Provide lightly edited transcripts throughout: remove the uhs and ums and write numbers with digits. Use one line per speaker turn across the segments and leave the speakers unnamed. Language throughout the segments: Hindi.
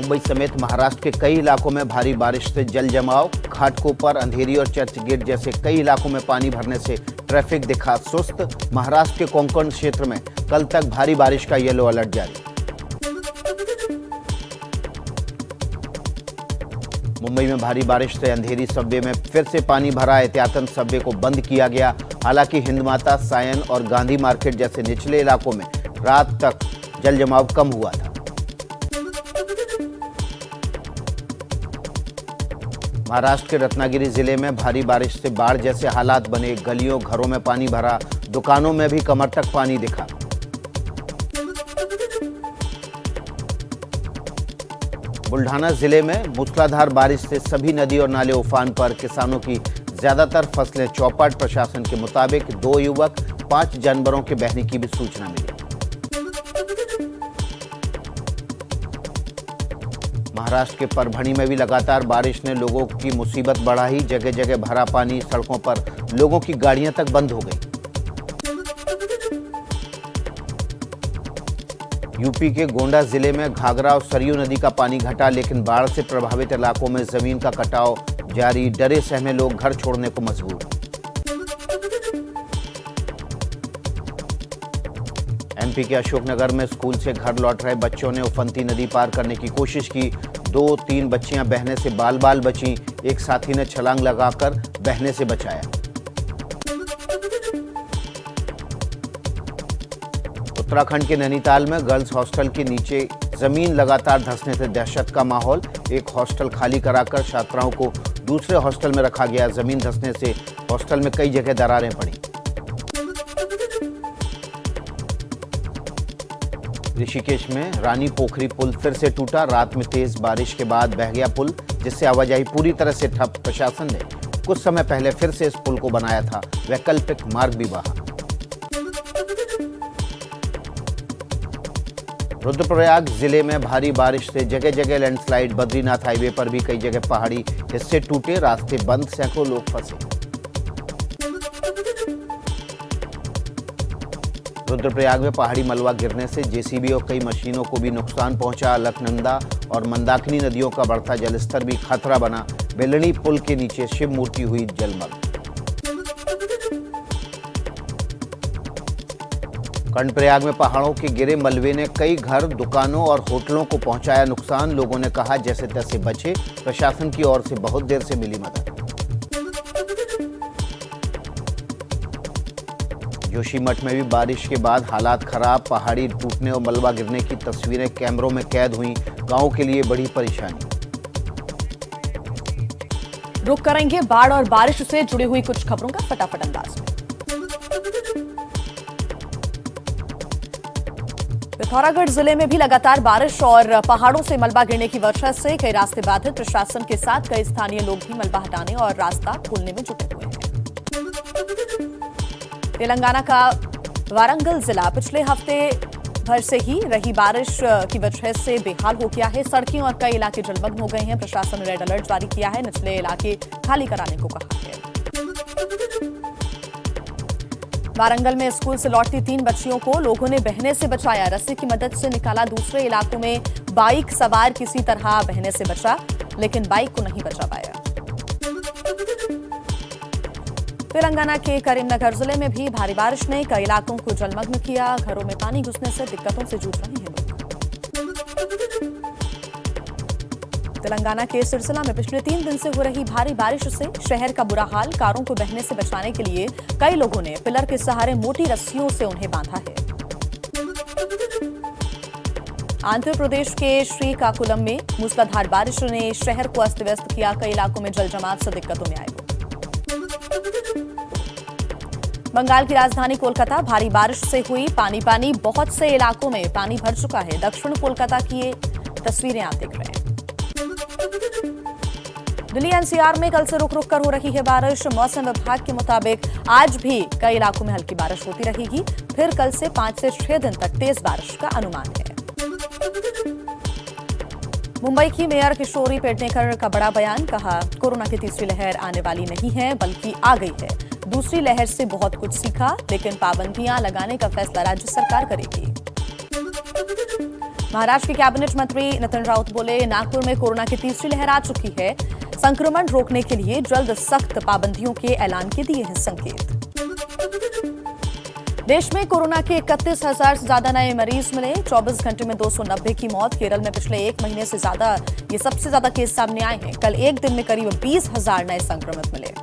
मुंबई समेत महाराष्ट्र के कई इलाकों में भारी बारिश से जल जमाव, घाटकोपर, अंधेरी और चर्च गेट जैसे कई इलाकों में पानी भरने से ट्रैफिक दिखा सुस्त। महाराष्ट्र के कोंकण क्षेत्र में कल तक भारी बारिश का येलो अलर्ट जारी। मुंबई में भारी बारिश से अंधेरी सबवे में फिर से पानी भरा। एहतियातन सबवे को बंद किया गया। हालांकि हिंदमाता, सायन और गांधी मार्केट जैसे निचले इलाकों में रात तक जल जमाव कम हुआ था। महाराष्ट्र के रत्नागिरी जिले में भारी बारिश से बाढ़ जैसे हालात बने। गलियों, घरों में पानी भरा। दुकानों में भी कमर तक पानी दिखा। बुल्ढाना जिले में मूसलाधार बारिश से सभी नदी और नाले उफान पर। किसानों की ज्यादातर फसलें चौपट। प्रशासन के मुताबिक 2 युवक, 5 जानवरों के बहने की भी सूचना मिली। महाराष्ट्र के परभणी में भी लगातार बारिश ने लोगों की मुसीबत बढ़ाई। जगह जगह भरा पानी। सड़कों पर लोगों की गाड़ियां तक बंद हो गई। यूपी के गोंडा जिले में घाघरा और सरयू नदी का पानी घटा, लेकिन बाढ़ से प्रभावित इलाकों में जमीन का कटाव जारी। डरे सहमे लोग घर छोड़ने को मजबूर। एमपी के अशोकनगर में स्कूल से घर लौट रहे बच्चों ने उफनती नदी पार करने की कोशिश की। 2-3 बच्चियां बहने से बाल बाल बची। एक साथी ने छलांग लगाकर बहने से बचाया। उत्तराखंड के नैनीताल में गर्ल्स हॉस्टल के नीचे जमीन लगातार धंसने से दहशत का माहौल। एक हॉस्टल खाली कराकर छात्राओं को दूसरे हॉस्टल में रखा गया। जमीन धंसने से हॉस्टल में कई जगह दरारें पड़ी। ऋषिकेश में रानी पोखरी पुल फिर से टूटा। रात में तेज बारिश के बाद बह गया पुल, जिससे आवाजाही पूरी तरह से ठप। प्रशासन ने कुछ समय पहले फिर से इस पुल को बनाया था। वैकल्पिक मार्ग भी बहा। रुद्रप्रयाग जिले में भारी बारिश से जगह जगह लैंडस्लाइड। बद्रीनाथ हाईवे पर भी कई जगह पहाड़ी हिस्से टूटे। रास्ते बंद, सैकड़ों लोग फंसे। रुद्रप्रयाग में पहाड़ी मलबा गिरने से जेसीबी और कई मशीनों को भी नुकसान पहुंचा। अलकनंदा और मंदाकिनी नदियों का बढ़ता जलस्तर भी खतरा बना। बेलनी पुल के नीचे शिव मूर्ति हुई जलमग्न। कर्णप्रयाग में पहाड़ों के गिरे मलबे ने कई घर, दुकानों और होटलों को पहुंचाया नुकसान। लोगों ने कहा जैसे तैसे बचे। प्रशासन की ओर से बहुत देर से मिली मदद। जोशीमठ में भी बारिश के बाद हालात खराब। पहाड़ी टूटने और मलबा गिरने की तस्वीरें कैमरों में कैद हुई। गांव के लिए बड़ी परेशानी।
रुक करेंगे बाढ़ और बारिश से जुड़ी हुई कुछ खबरों का फटाफट अंदाज। पिथौरागढ़ जिले में भी लगातार बारिश और पहाड़ों से मलबा गिरने की वजह से कई रास्ते बाधित। प्रशासन के साथ कई स्थानीय लोग भी मलबा हटाने और रास्ता खोलने में जुटे हुए हैं। तेलंगाना का वारंगल जिला पिछले हफ्ते भर से ही रही बारिश की वजह से बेहाल हो गया है। सड़कें और कई इलाके जलमग्न हो गए हैं। प्रशासन ने रेड अलर्ट जारी किया है। निचले इलाके खाली कराने को कहा है। वारंगल में स्कूल से लौटती 3 बच्चियों को लोगों ने बहने से बचाया। रस्सी की मदद से निकाला। दूसरे इलाकों में बाइक सवार किसी तरह बहने से बचा, लेकिन बाइक को नहीं बचा पाया। तेलंगाना के करीमनगर जिले में भी भारी बारिश ने कई इलाकों को जलमग्न किया। घरों में पानी घुसने से दिक्कतों से जूझ रहे हैं लोग। तेलंगाना के सिरसिला में पिछले 3 दिन से हो रही भारी बारिश से शहर का बुरा हाल। कारों को बहने से बचाने के लिए कई लोगों ने पिलर के सहारे मोटी रस्सियों से उन्हें बांधा है। आंध्र प्रदेश के श्रीकाकुलम में मूसलाधार बारिश ने शहर को अस्त व्यस्त किया। कई इलाकों में जल जमाव से दिक्कतों में आए लोग। बंगाल की राजधानी कोलकाता भारी बारिश से हुई पानी। बहुत से इलाकों में पानी भर चुका है। दक्षिण कोलकाता की ये तस्वीरें आप देख रहे हैं। दिल्ली एनसीआर में कल से रुक रुक कर हो रही है बारिश। मौसम विभाग के मुताबिक आज भी कई इलाकों में हल्की बारिश होती रहेगी। फिर कल से 5 से 6 दिन तक तेज बारिश का अनुमान है। मुंबई की मेयर किशोरी पेडनेकर का बड़ा बयान। कहा, कोरोना की तीसरी लहर आने वाली नहीं है बल्कि आ गई है। दूसरी लहर से बहुत कुछ सीखा, लेकिन पाबंदियां लगाने का फैसला राज्य सरकार करेगी। महाराष्ट्र के कैबिनेट मंत्री नितिन राउत बोले, नागपुर में कोरोना की तीसरी लहर आ चुकी है। संक्रमण रोकने के लिए जल्द सख्त पाबंदियों के ऐलान के दिए हैं संकेत। देश में कोरोना के 31,000 से ज्यादा नए मरीज मिले। 24 घंटे में 290 की मौत। केरल में पिछले एक महीने से ज्यादा ये सबसे ज्यादा केस सामने आए हैं। कल एक दिन में करीब 20,000 नए संक्रमित मिले।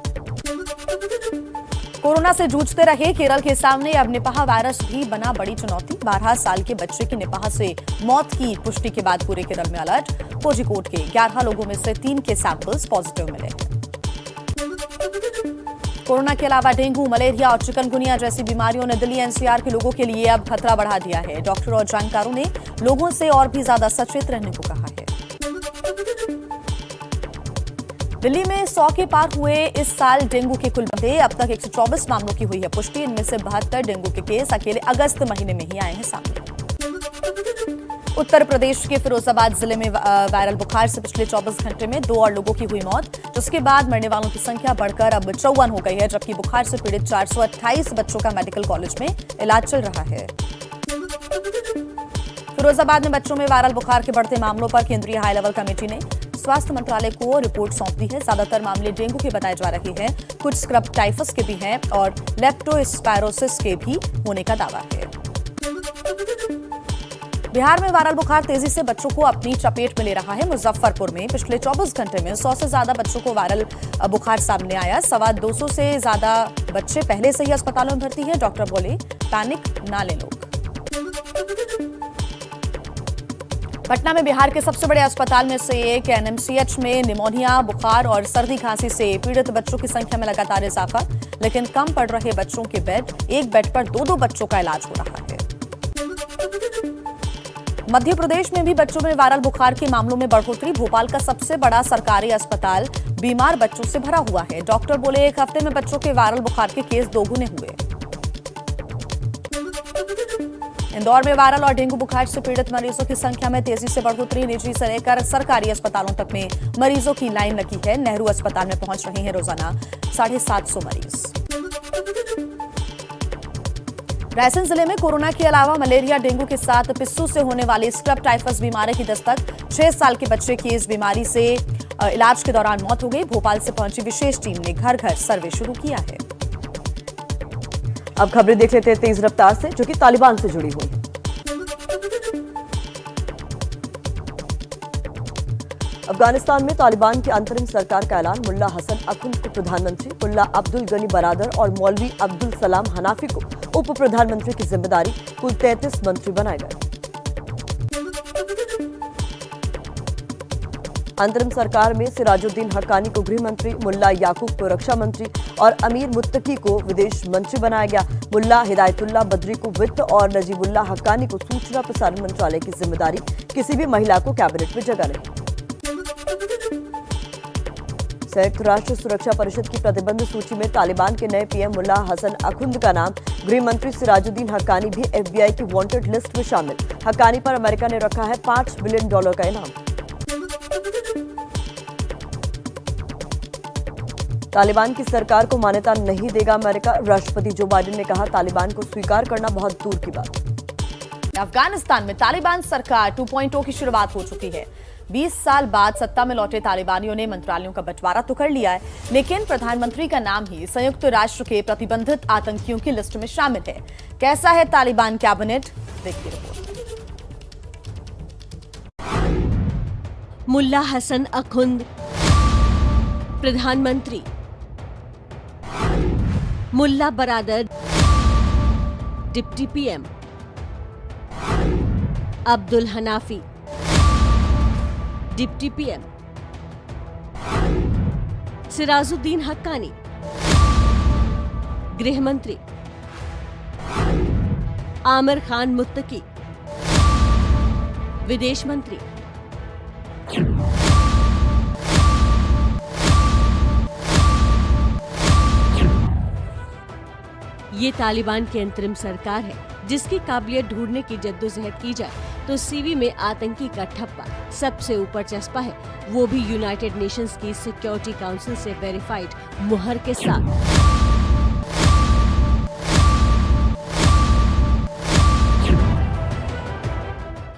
कोरोना से जूझते रहे केरल के सामने अब निपाह वायरस भी बना बड़ी चुनौती। 12 साल के बच्चे की निपाह से मौत की पुष्टि के बाद पूरे केरल में अलर्ट। कोझिकोड के 11 लोगों में से 3 के सैंपल्स पॉजिटिव मिले। कोरोना के अलावा डेंगू, मलेरिया और चिकनगुनिया जैसी बीमारियों ने दिल्ली एनसीआर के लोगों के लिए अब खतरा बढ़ा दिया है। डॉक्टर और जानकारों ने लोगों से और भी ज्यादा सचेत रहने को कहा है। दिल्ली में 100 के पार हुए इस साल डेंगू के कुल मामले। अब तक 124 मामलों की हुई है पुष्टि। इनमें से 72 डेंगू के केस अकेले अगस्त महीने में ही आए हैं सामने। उत्तर प्रदेश के फिरोजाबाद जिले में वायरल बुखार से पिछले 24 घंटे में 2 और लोगों की हुई मौत, जिसके बाद मरने वालों की संख्या बढ़कर अब 54 हो गई है, जबकि बुखार से पीड़ित 428 बच्चों का मेडिकल कॉलेज में इलाज चल रहा है। फिरोजाबाद में बच्चों में वायरल बुखार के बढ़ते मामलों पर केंद्रीय हाई लेवल कमेटी ने स्वास्थ्य मंत्रालय को रिपोर्ट सौंप दी है। ज्यादातर मामले डेंगू के बताए जा रहे हैं, कुछ स्क्रब टाइफस के भी हैं और लेप्टोस्पायरोसिस के भी होने का दावा है। बिहार में वायरल बुखार तेजी से बच्चों को अपनी चपेट में ले रहा है। मुजफ्फरपुर में पिछले 24 घंटे में 100 से ज्यादा बच्चों को वायरल बुखार सामने आया। 225 से ज्यादा बच्चे पहले से ही अस्पतालों में भर्ती हैं। डॉक्टर बोले, पैनिक ना ले लोग। पटना में बिहार के सबसे बड़े अस्पताल में से एक एनएमसीएच में निमोनिया, बुखार और सर्दी खांसी से पीड़ित बच्चों की संख्या में लगातार इजाफा, लेकिन कम पड़ रहे बच्चों के बेड। एक बेड पर 2-2 बच्चों का इलाज हो रहा है। मध्य प्रदेश में भी बच्चों में वायरल बुखार के मामलों में बढ़ोतरी। भोपाल का सबसे बड़ा सरकारी अस्पताल बीमार बच्चों से भरा हुआ है। डॉक्टर बोले, एक हफ्ते में बच्चों के वायरल बुखार के केस 2 गुने हुए। इंदौर में वायरल और डेंगू बुखार से पीड़ित मरीजों की संख्या में तेजी से बढ़ोतरी। निजी से लेकर सरकारी अस्पतालों तक में मरीजों की लाइन लगी है। नेहरू अस्पताल में पहुंच रहे हैं रोजाना 750 मरीज। रायसेन जिले में कोरोना के अलावा मलेरिया, डेंगू के साथ पिस्सू से होने वाली स्क्रब टाइफस बीमारी की दस्तक। 6 साल के बच्चे की इस बीमारी से इलाज के दौरान मौत हो गई। भोपाल से पहुंची विशेष टीम ने घर घर सर्वे शुरू किया है।
अब खबरें देख लेते हैं तेज रफ्तार से, जो कि तालिबान से जुड़ी हुई है। अफगानिस्तान में तालिबान की अंतरिम सरकार का ऐलान। मुल्ला हसन अखुंद को प्रधानमंत्री, मुल्ला अब्दुल गनी बरादर और मौलवी अब्दुल सलाम हनाफी को उप प्रधानमंत्री की जिम्मेदारी। कुल 33 मंत्री बनाए गए। अंतरिम सरकार में सिराजुद्दीन हक्कानी को गृह मंत्री, मुल्ला याकूब को रक्षा मंत्री और अमीर मुत्तकी को विदेश मंत्री बनाया गया। मुल्ला हिदायतुल्लाह बद्री को वित्त और नजीबुल्लाह हक्कानी को सूचना प्रसारण मंत्रालय की जिम्मेदारी। किसी भी महिला को कैबिनेट में जगह नहीं। संयुक्त राष्ट्र सुरक्षा परिषद की प्रतिबंध सूची में तालिबान के नए पीएम मुल्ला हसन अखुंद का नाम। गृह मंत्री सिराजुद्दीन हक्कानी भी एफबीआई की वांटेड लिस्ट में शामिल। हक्कानी पर अमेरिका ने रखा है $5 बिलियन का इनाम। तालिबान की सरकार को मान्यता नहीं देगा अमेरिका। राष्ट्रपति जो बाइडेन ने कहा, तालिबान को स्वीकार करना बहुत दूर की बात।
अफगानिस्तान में तालिबान सरकार 2.0 की शुरुआत हो चुकी है। 20 साल बाद सत्ता में लौटे तालिबानियों ने मंत्रालयों का बंटवारा तो कर लिया है, लेकिन प्रधानमंत्री का नाम ही संयुक्त राष्ट्र के प्रतिबंधित आतंकियों की लिस्ट में शामिल है। कैसा है तालिबान कैबिनेट, देखिए रिपोर्ट।
मुल्ला हसन अखुंद प्रधानमंत्री, Mullah Baradar deputy PM, Abdul Hanafi deputy PM, Sirajuddin Haqqani गृह मंत्री, आमिर खान मुत्तकी विदेश मंत्री। ये तालिबान की अंतरिम सरकार है, जिसकी काबिलियत ढूंढने की जद्दोजहद की जाए तो सीवी में आतंकी का ठप्पा सबसे ऊपर चस्पा है, वो भी यूनाइटेड नेशंस की सिक्योरिटी काउंसिल से वेरीफाइड मुहर के साथ।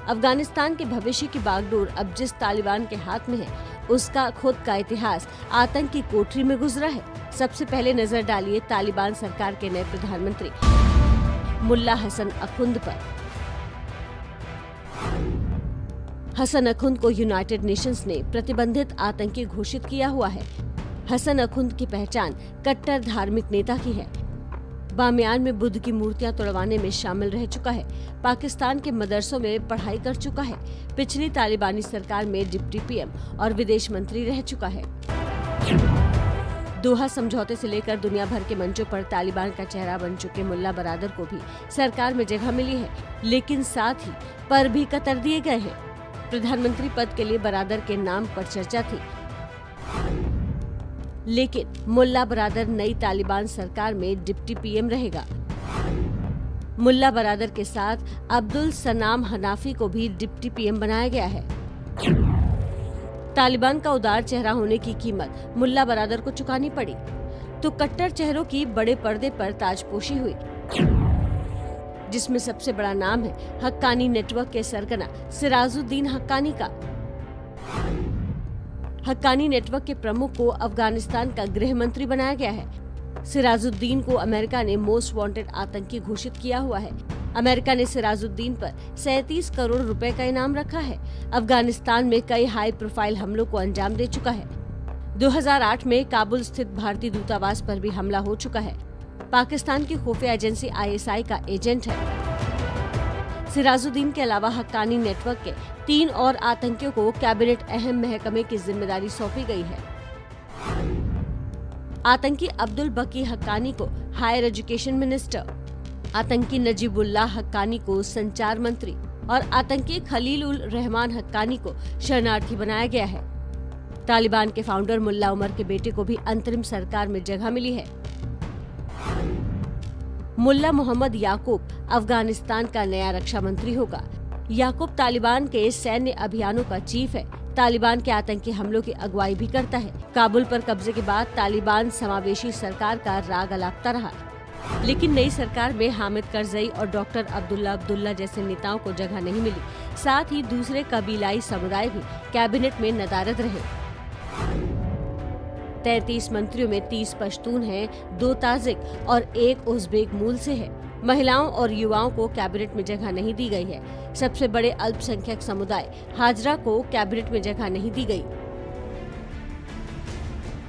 अफगानिस्तान के भविष्य की बागडोर अब जिस तालिबान के हाथ में है, उसका खुद का इतिहास आतंक की कोठरी में गुजरा है। सबसे पहले नजर डालिए तालिबान सरकार के नए प्रधानमंत्री मुल्ला हसन अखुंद पर। हसन अखुंद को यूनाइटेड नेशंस ने प्रतिबंधित आतंकी घोषित किया हुआ है। हसन अखुंद की पहचान कट्टर धार्मिक नेता की है। बामियान में बुद्ध की मूर्तियां तोड़वाने में शामिल रह चुका है। पाकिस्तान के मदरसों में पढ़ाई कर चुका है। पिछली तालिबानी सरकार में डिप्टी पीएम और विदेश मंत्री रह चुका है। दोहा समझौते से लेकर दुनिया भर के मंचों पर तालिबान का चेहरा बन चुके मुल्ला बरादर को भी सरकार में जगह मिली है, लेकिन साथ ही पर भी कतर दिए गए हैं। प्रधानमंत्री पद के लिए बरादर के नाम पर चर्चा थी, लेकिन मुल्ला बरादर नई तालिबान सरकार में डिप्टी पीएम रहेगा। मुल्ला बरादर के साथ अब्दुल सनाम हनाफी को भी डिप्टी पीएम बनाया गया है। तालिबान का उदार चेहरा होने की कीमत मुल्ला बरादर को चुकानी पड़ी, तो कट्टर चेहरों की बड़े पर्दे पर ताजपोशी हुई, जिसमें सबसे बड़ा नाम है हक्कानी नेटवर्क के सरगना सिराजुद्दीन हक्कानी का। हक्कानी नेटवर्क के प्रमुख को अफगानिस्तान का गृह मंत्री बनाया गया है। सिराजुद्दीन को अमेरिका ने मोस्ट वांटेड आतंकी घोषित किया हुआ है। अमेरिका ने सिराजुद्दीन पर 37 करोड़ रुपए का इनाम रखा है। अफगानिस्तान में कई हाई प्रोफाइल हमलों को अंजाम दे चुका है। 2008 में काबुल स्थित भारतीय दूतावास पर भी हमला हो चुका है। पाकिस्तान की खुफिया एजेंसी ISI का एजेंट है। सिराजुद्दीन के अलावा हक्कानी नेटवर्क के 3 और आतंकियों को कैबिनेट अहम महकमे की जिम्मेदारी सौंपी गई है। आतंकी अब्दुल बकी हक्कानी को हायर एजुकेशन मिनिस्टर, आतंकी नजीबुल्लाह हक्कानी को संचार मंत्री और आतंकी खलील उल रहमान हक्कानी को शरणार्थी बनाया गया है। तालिबान के फाउंडर मुल्ला उमर के बेटे को भी अंतरिम सरकार में जगह मिली है। मुल्ला मोहम्मद याकूब अफगानिस्तान का नया रक्षा मंत्री होगा। याकूब तालिबान के सैन्य अभियानों का चीफ है। तालिबान के आतंकी हमलों की अगुवाई भी करता है। काबुल पर कब्जे के बाद तालिबान समावेशी सरकार का राग अलापता रहा, लेकिन नई सरकार में हामिद करजई और डॉक्टर अब्दुल्ला जैसे नेताओं को जगह नहीं मिली। साथ ही दूसरे कबीलाई समुदाय भी कैबिनेट में नदारद रहे। 33 मंत्रियों में 30 पश्तून हैं, 2 ताजिक और 1 उज़्बेक मूल से है। महिलाओं और युवाओं को कैबिनेट में जगह नहीं दी गई है। सबसे बड़े अल्पसंख्यक समुदाय हाजरा को कैबिनेट में जगह नहीं दी गई।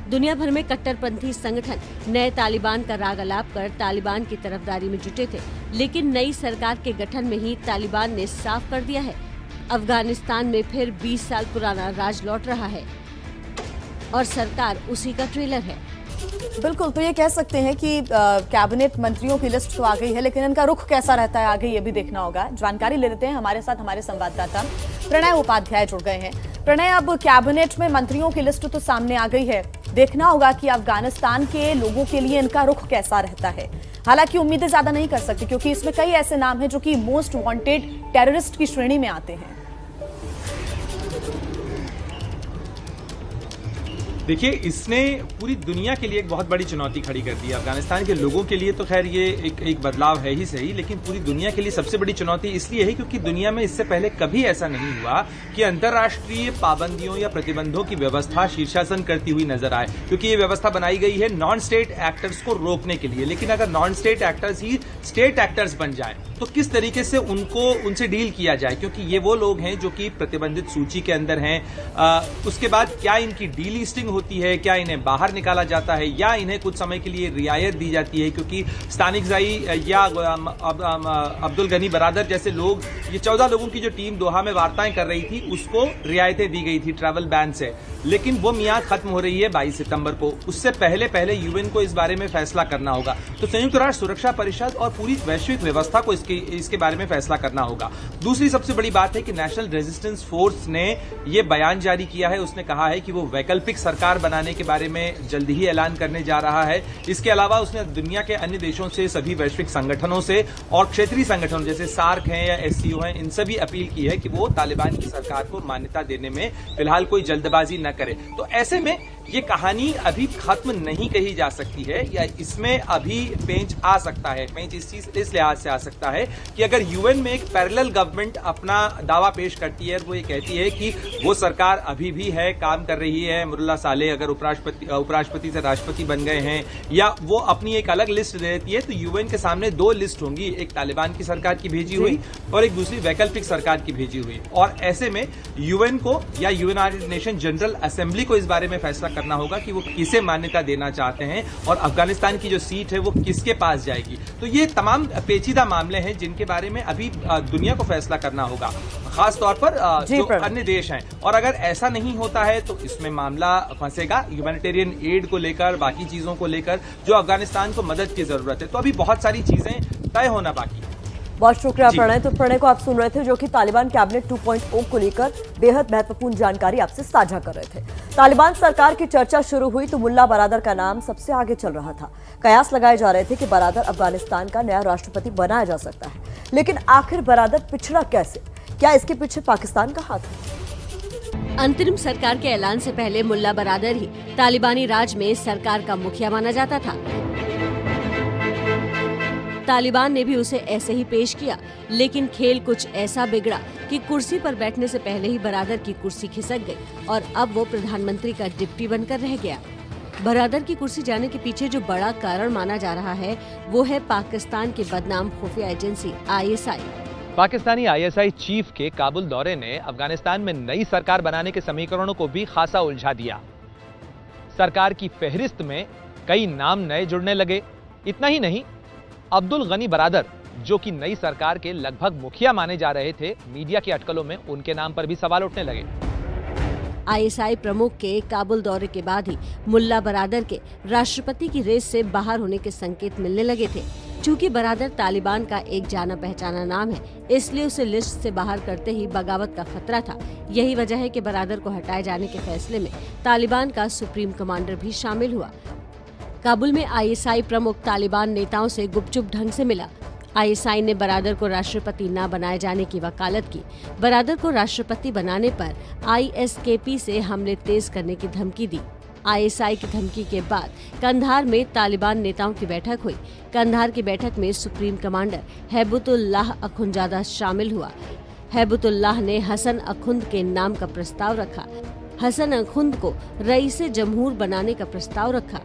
दुनिया भर में कट्टरपंथी संगठन नए तालिबान का राग अलाप कर तालिबान की तरफदारी में जुटे थे, लेकिन नई सरकार के गठन में ही तालिबान ने साफ कर दिया है, अफगानिस्तान में फिर 20 साल पुराना राज लौट रहा है और सरकार उसी का ट्रेलर है।
बिल्कुल, तो ये कह सकते हैं कि कैबिनेट मंत्रियों की लिस्ट तो आ गई है, लेकिन इनका रुख कैसा रहता है आगे ये भी देखना होगा। जानकारी ले लेते हैं, हमारे साथ हमारे संवाददाता प्रणय उपाध्याय जुड़ गए हैं। प्रणय, अब कैबिनेट में मंत्रियों की लिस्ट तो सामने आ गई है, देखना होगा कि अफगानिस्तान के लोगों के लिए इनका रुख कैसा रहता है। हालांकि उम्मीदें ज्यादा नहीं कर सकते, क्योंकि इसमें कई ऐसे नाम हैं जो कि मोस्ट वांटेड टेररिस्ट की श्रेणी में आते हैं।
देखिए, इसने पूरी दुनिया के लिए एक बहुत बड़ी चुनौती खड़ी कर दी है। अफगानिस्तान के लोगों के लिए तो खैर ये एक बदलाव है ही सही, लेकिन पूरी दुनिया के लिए सबसे बड़ी चुनौती इसलिए है क्योंकि दुनिया में इससे पहले कभी ऐसा नहीं हुआ कि अंतर्राष्ट्रीय पाबंदियों या प्रतिबंधों की व्यवस्था शीर्षासन करती हुई नजर आए, क्योंकि ये व्यवस्था बनाई गई है नॉन स्टेट एक्टर्स को रोकने के लिए। लेकिन अगर नॉन स्टेट एक्टर्स ही स्टेट एक्टर्स बन जाए तो किस तरीके से उनसे डील किया जाए, क्योंकि ये वो लोग हैं जो कि प्रतिबंधित सूची के अंदर हैं। उसके बाद क्या इनकी डीलिस्टिंग होती है, क्या इन्हें बाहर निकाला जाता है या इन्हें कुछ समय के लिए रियायत दी जाती है, क्योंकि स्थानिक ज़ाई या अब्दुल गनी बरादर जैसे लोग, ये 14 लोगों की जो टीम दोहा में वार्ताएं कर रही थी, उसको रियायतें दी गई थी ट्रैवल बैन से, लेकिन वो मियाद खत्म हो रही है 22 सितंबर को। उससे पहले यूएन को इस बारे में फैसला करना होगा, तो संयुक्त राष्ट्र सुरक्षा परिषद और पूरी वैश्विक व्यवस्था को इसके बारे में फैसला करना होगा। दूसरी सबसे बड़ी बात है कि नेशनल रेजिस्टेंस फोर्स ने यह बयान जारी किया है। उसने कहा है कि वो वैकल्पिक सरकार बनाने के बारे में जल्दी ही ऐलान करने जा रहा है। इसके अलावा उसने दुनिया के अन्य देशों से, सभी वैश्विक संगठनों से और क्षेत्रीय संगठनों जैसे सार्क हैं या SCO हैं, इनसे भी अपील की है कि वो तालिबान की सरकार को मान्यता देने में फिलहाल कोई जल्दबाजी न करे। तो ऐसे में ये कहानी अभी खत्म नहीं कही जा सकती है, या इसमें अभी पेंच आ सकता है। पेंच इस लिहाज से आ सकता है कि अगर यूएन में एक पैरेलल गवर्नमेंट अपना दावा पेश करती है, वो ये कहती है कि वो सरकार अभी भी है, काम कर रही है, मुल्ला सालेह अगर उपराष्ट्रपति से राष्ट्रपति बन गए हैं, या वो अपनी एक अलग लिस्ट दे देती है, तो यूएन के सामने दो लिस्ट होंगी, एक तालिबान की सरकार की भेजी हुई और एक दूसरी वैकल्पिक सरकार की भेजी हुई। और ऐसे में यूएन को या यूनाइटेड नेशन जनरल असेंबली को इस बारे में फैसला करना होगा कि वो किसे मान्यता देना चाहते हैं और अफगानिस्तान की जो सीट है वो किसके पास जाएगी। तो ये तमाम पेचीदा मामले हैं जिनके बारे में अभी दुनिया को फैसला करना होगा, खास तौर पर जो अन्य देश हैं। और अगर ऐसा नहीं होता है तो इसमें मामला फंसेगा ह्यूमैनिटेरियन एड को लेकर, बाकी चीजों को लेकर जो अफगानिस्तान को मदद की जरूरत है। तो अभी बहुत सारी चीजें तय होना बाकी है।
बहुत शुक्रिया प्रणय। तो प्रणय को आप सुन रहे थे, जो कि तालिबान कैबिनेट 2.0 को लेकर बेहद महत्वपूर्ण जानकारी आपसे साझा कर रहे थे। तालिबान सरकार की चर्चा शुरू हुई तो मुल्ला बरादर का नाम सबसे आगे चल रहा था। कयास लगाए जा रहे थे कि बरादर अफगानिस्तान का नया राष्ट्रपति बनाया जा सकता है, लेकिन आखिर बरादर पिछड़ा कैसे? क्या इसके पीछे पाकिस्तान का हाथ है?
अंतरिम सरकार के ऐलान से पहले मुल्ला बरादर ही तालिबानी राज में सरकार का मुखिया माना जाता था। तालिबान ने भी उसे ऐसे ही पेश किया, लेकिन खेल कुछ ऐसा बिगड़ा कि कुर्सी पर बैठने से पहले ही बरादर की कुर्सी खिसक गई और अब वो प्रधानमंत्री का डिप्टी बनकर रह गया। बरादर की कुर्सी जाने के पीछे जो बड़ा कारण माना जा रहा है वो है पाकिस्तान की बदनाम खुफिया agency ISI।
Pakistani ISI chief के काबुल दौरे ने अफगानिस्तान में नई सरकार बनाने के समीकरणों को भी खासा उलझा दिया। सरकार की फहरिस्त में कई नाम नए जुड़ने लगे। इतना ही नहीं, अब्दुल गनी बरादर, जो कि नई सरकार के लगभग मुखिया माने जा रहे थे, मीडिया की अटकलों में उनके नाम पर भी सवाल उठने लगे।
ISI प्रमुख के काबुल दौरे के बाद ही मुल्ला बरादर के राष्ट्रपति की रेस से बाहर होने के संकेत मिलने लगे थे। चूंकि बरादर तालिबान का एक जाना पहचाना नाम है, इसलिए उसे लिस्ट से बाहर करते ही बगावत का खतरा था। यही वजह है कि बरादर को हटाए जाने के फैसले में तालिबान का सुप्रीम कमांडर भी शामिल हुआ। काबुल में ISI प्रमुख तालिबान नेताओं से गुपचुप ढंग से मिला। ISI ने बरादर को राष्ट्रपति न बनाए जाने की वकालत की। बरादर को राष्ट्रपति बनाने पर ISKP से हमले तेज करने की धमकी दी। ISI की धमकी के बाद कंधार में तालिबान नेताओं की बैठक हुई। कंधार की बैठक में सुप्रीम कमांडर हैबतुल्लाह अखुंजादा शामिल हुआ। हैबतुल्लाह ने हसन अखुंद के नाम का प्रस्ताव रखा। हसन अखुंद को रईसे जमहूर बनाने का प्रस्ताव रखा।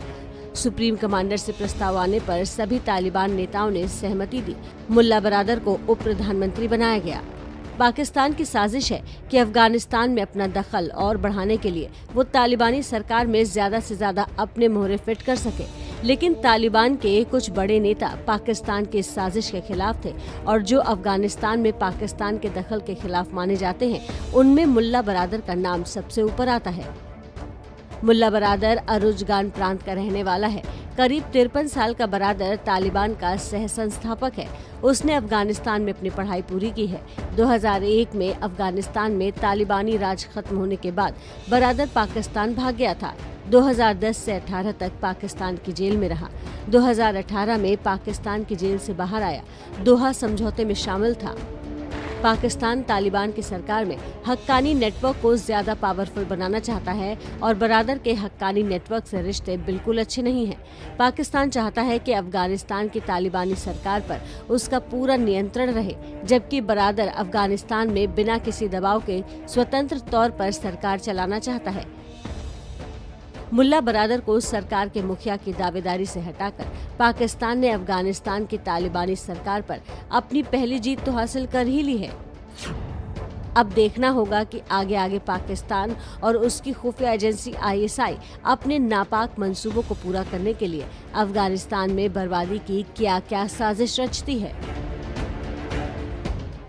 सुप्रीम कमांडर से प्रस्ताव आने पर सभी तालिबान नेताओं ने सहमति दी। मुल्ला बरादर को उप प्रधानमंत्री बनाया गया। पाकिस्तान की साजिश है कि अफगानिस्तान में अपना दखल और बढ़ाने के लिए वो तालिबानी सरकार में ज्यादा से ज्यादा अपने मोहरे फिट कर सके, लेकिन तालिबान के कुछ बड़े नेता पाकिस्तान की इस साजिश के खिलाफ थे और जो अफगानिस्तान में पाकिस्तान के दखल के खिलाफ माने जाते हैं, उनमें मुल्ला बरादर का नाम सबसे ऊपर आता है। मुल्ला बरादर अरुजगान प्रांत का रहने वाला है। करीब 53 साल का बरादर तालिबान का सह संस्थापक है। उसने अफगानिस्तान में अपनी पढ़ाई पूरी की है। 2001 में अफगानिस्तान में तालिबानी राज खत्म होने के बाद बरादर पाकिस्तान भाग गया था। 2010 से 18 तक पाकिस्तान की जेल में रहा। 2018 में पाकिस्तान की जेल से बाहर आया। दोहा समझौते में शामिल था। पाकिस्तान तालिबान की सरकार में हक्कानी नेटवर्क को ज्यादा पावरफुल बनाना चाहता है और बरादर के हक्कानी नेटवर्क से रिश्ते बिल्कुल अच्छे नहीं हैं। पाकिस्तान चाहता है कि अफगानिस्तान की तालिबानी सरकार पर उसका पूरा नियंत्रण रहे, जबकि बरादर अफगानिस्तान में बिना किसी दबाव के स्वतंत्र तौर पर सरकार चलाना चाहता है। मुल्ला बरादर को सरकार के मुखिया की दावेदारी से हटाकर पाकिस्तान ने अफगानिस्तान की तालिबानी सरकार पर अपनी पहली जीत तो हासिल कर ही ली है। अब देखना होगा कि आगे आगे पाकिस्तान और उसकी खुफिया एजेंसी ISI अपने नापाक मंसूबों को पूरा करने के लिए अफगानिस्तान में बर्बादी की क्या क्या साजिश रचती है।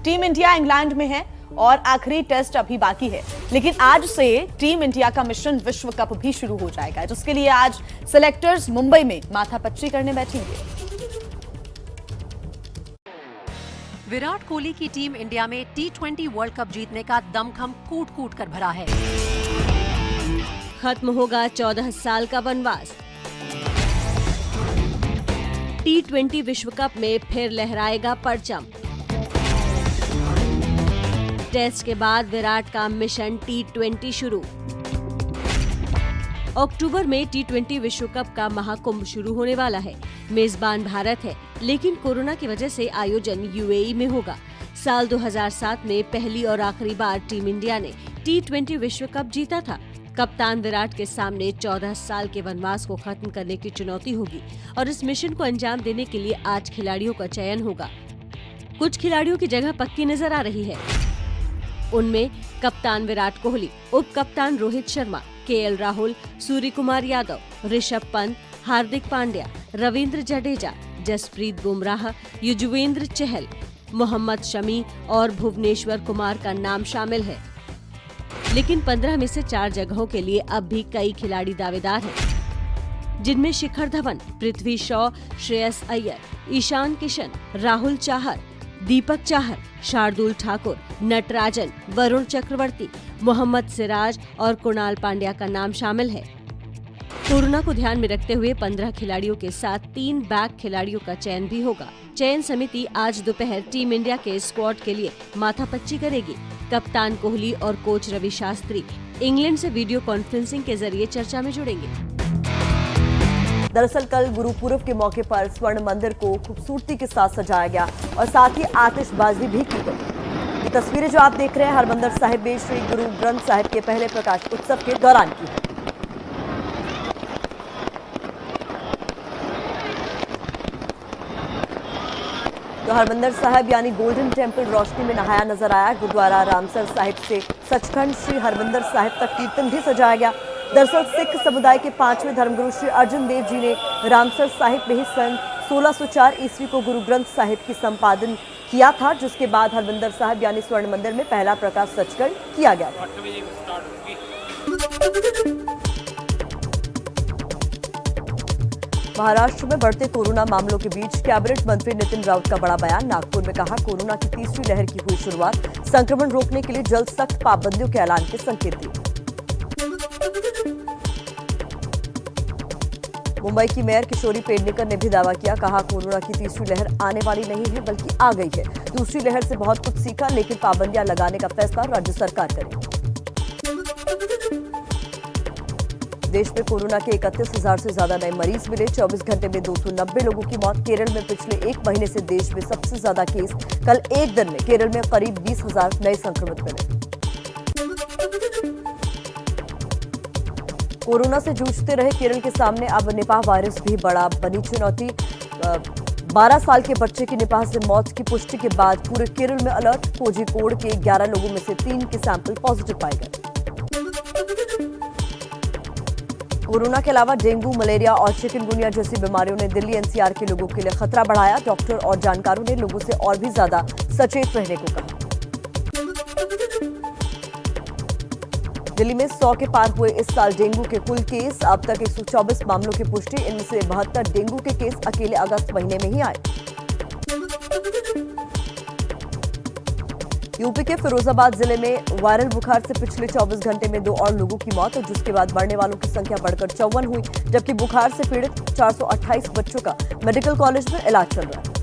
टीम इंडिया इंग्लैंड में है और आखिरी टेस्ट अभी बाकी है, लेकिन आज से टीम इंडिया का मिशन विश्व कप भी शुरू हो जाएगा, जिसके लिए आज सिलेक्टर्स मुंबई में माथापच्ची करने बैठेंगे।
विराट कोहली की टीम इंडिया में T20 वर्ल्ड कप जीतने का दमखम कूट कूट कर भरा है।
खत्म होगा 14 साल का वनवास। T20 विश्व कप में फिर लहराएगा परचम। टेस्ट के बाद विराट का मिशन T20 शुरू। अक्टूबर में T20 विश्व कप का महाकुंभ शुरू होने वाला है। मेजबान भारत है, लेकिन कोरोना की वजह से आयोजन UAE में होगा। साल 2007 में पहली और आखिरी बार टीम इंडिया ने T20 विश्व कप जीता था। कप्तान विराट के सामने 14 साल के वनवास को खत्म करने की चुनौती होगी और इस मिशन को अंजाम देने के लिए 8 खिलाड़ियों का चयन होगा। कुछ खिलाड़ियों की जगह पक्की नजर आ रही है। उनमें कप्तान विराट कोहली, उप कप्तान रोहित शर्मा, KL राहुल, सूर्य कुमार यादव, ऋषभ पंत, हार्दिक पांड्या, रविंद्र जडेजा, जसप्रीत बुमराह, युजवेंद्र चहल, मोहम्मद शमी और भुवनेश्वर कुमार का नाम शामिल है। लेकिन 15 में से 4 जगहों के लिए अब भी कई खिलाड़ी दावेदार हैं, जिनमें शिखर धवन, पृथ्वी शॉ, श्रेयस अय्यर, ईशान किशन, राहुल चाहर, दीपक चाहर, शार्दुल ठाकुर, नटराजन, वरुण चक्रवर्ती, मोहम्मद सिराज और कुणाल पांड्या का नाम शामिल है। कोरोना को ध्यान में रखते हुए 15 खिलाड़ियों के साथ 3 बैक खिलाड़ियों का चयन भी होगा। चयन समिति आज दोपहर टीम इंडिया के स्क्वाड के लिए माथापच्ची करेगी। कप्तान कोहली और कोच रवि शास्त्री इंग्लैंड से वीडियो कॉन्फ्रेंसिंग के जरिए चर्चा में जुड़ेंगे।
दरअसल कल गुरु पूरब के मौके पर स्वर्ण मंदिर को खूबसूरती के साथ सजाया गया और साथ ही आतिशबाजी भी की गई। ये तस्वीरें जो आप देख रहे हैं हरमंदिर साहिब में श्री गुरु ग्रंथ साहिब के पहले प्रकाश उत्सव के दौरान की है। तो हरमंदिर साहिब यानी गोल्डन टेम्पल रोशनी में नहाया नजर आया। गुरुद्वारा रामसर साहिब से सचखंड श्री हरमंदिर साहिब तक कीर्तन भी सजाया गया। दरअसल सिख समुदाय के 5वें धर्मगुरु श्री अर्जुन देव जी ने रामसर साहिब में ही सन 1604 ईस्वी को गुरु ग्रंथ साहिब की संपादन किया था, जिसके बाद हरमंदिर साहिब यानी स्वर्ण मंदिर में पहला प्रकाश सचखंड किया गया था। महाराष्ट्र में बढ़ते कोरोना मामलों के बीच कैबिनेट मंत्री नितिन राउत का बड़ा बयान। नागपुर में कहा, कोरोना की तीसरी लहर की हुई शुरुआत, संक्रमण रोकने के लिए जल्द सख्त पाबंदियों के ऐलान के संकेत दिए। मुंबई की मेयर किशोरी पेडनेकर ने भी दावा किया, कहा कोरोना की तीसरी लहर आने वाली नहीं है बल्कि आ गई है। दूसरी लहर से बहुत कुछ सीखा, लेकिन पाबंदियां लगाने का फैसला राज्य सरकार करेगी। देश में कोरोना के 31,000 से ज्यादा नए मरीज मिले। 24 घंटे में 290 लोगों की मौत। केरल में पिछले 1 महीने से देश में सबसे ज्यादा केस। कल एक दिन में केरल में करीब 20,000 नए संक्रमित मिले। कोरोना से जूझते रहे केरल के सामने अब निपाह वायरस भी बनी चुनौती। 12 साल के बच्चे की निपाह से मौत की पुष्टि के बाद पूरे केरल में अलर्ट। कोझिकोड के 11 लोगों में से 3 के सैंपल पॉजिटिव पाए गए। कोरोना के अलावा डेंगू, मलेरिया और चिकनगुनिया जैसी बीमारियों ने दिल्ली NCR के लोगों के लिए खतरा बढ़ाया। डॉक्टर और जानकारों ने लोगों से और भी ज्यादा सचेत रहने को कहा। दिल्ली में 100 के पार हुए इस साल डेंगू के कुल केस। अब तक 124 मामलों की पुष्टि। इनमें से 72 डेंगू के केस अकेले अगस्त महीने में ही आए। यूपी के फिरोजाबाद जिले में वायरल बुखार से पिछले 24 घंटे में 2 और लोगों की मौत, जिसके बाद मरने वालों की संख्या बढ़कर 54 हुई, जबकि बुखार से पीड़ित 428 बच्चों का मेडिकल कॉलेज में इलाज चल रहा है।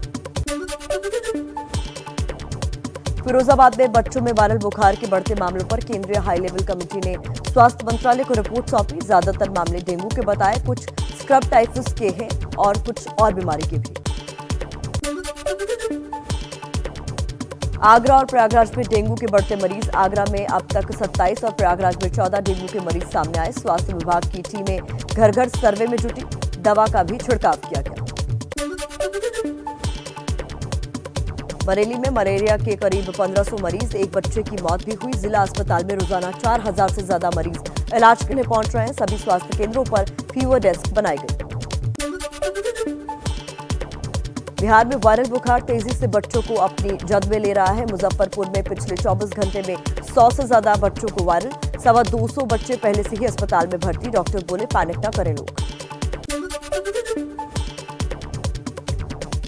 फिरोजाबाद में बच्चों में वायरल बुखार के बढ़ते मामलों पर केंद्रीय हाई लेवल कमेटी ने स्वास्थ्य मंत्रालय को रिपोर्ट सौंपी। ज्यादातर मामले डेंगू के बताए, कुछ स्क्रब टाइफस के हैं और कुछ और बीमारी के भी। आगरा और प्रयागराज में डेंगू के बढ़ते मरीज। आगरा में अब तक 27 और प्रयागराज में 14 डेंगू के मरीज सामने आए। स्वास्थ्य विभाग की टीमें घर घर सर्वे में जुटी। दवा का भी छिड़काव किया गया। बरेली में मलेरिया के करीब 1500 मरीज। एक बच्चे की मौत भी हुई। जिला अस्पताल में रोजाना 4000 से ज्यादा मरीज इलाज के लिए पहुंच रहे हैं। सभी स्वास्थ्य केंद्रों पर फीवर डेस्क बनाए गए। बिहार में वायरल बुखार तेजी से बच्चों को अपनी जद में ले रहा है। मुजफ्फरपुर में पिछले 24 घंटे में 100 से ज्यादा बच्चों को वायरल। 250 बच्चे पहले से ही अस्पताल में भर्ती। डॉक्टर बोले, पैनिक न करें लोग।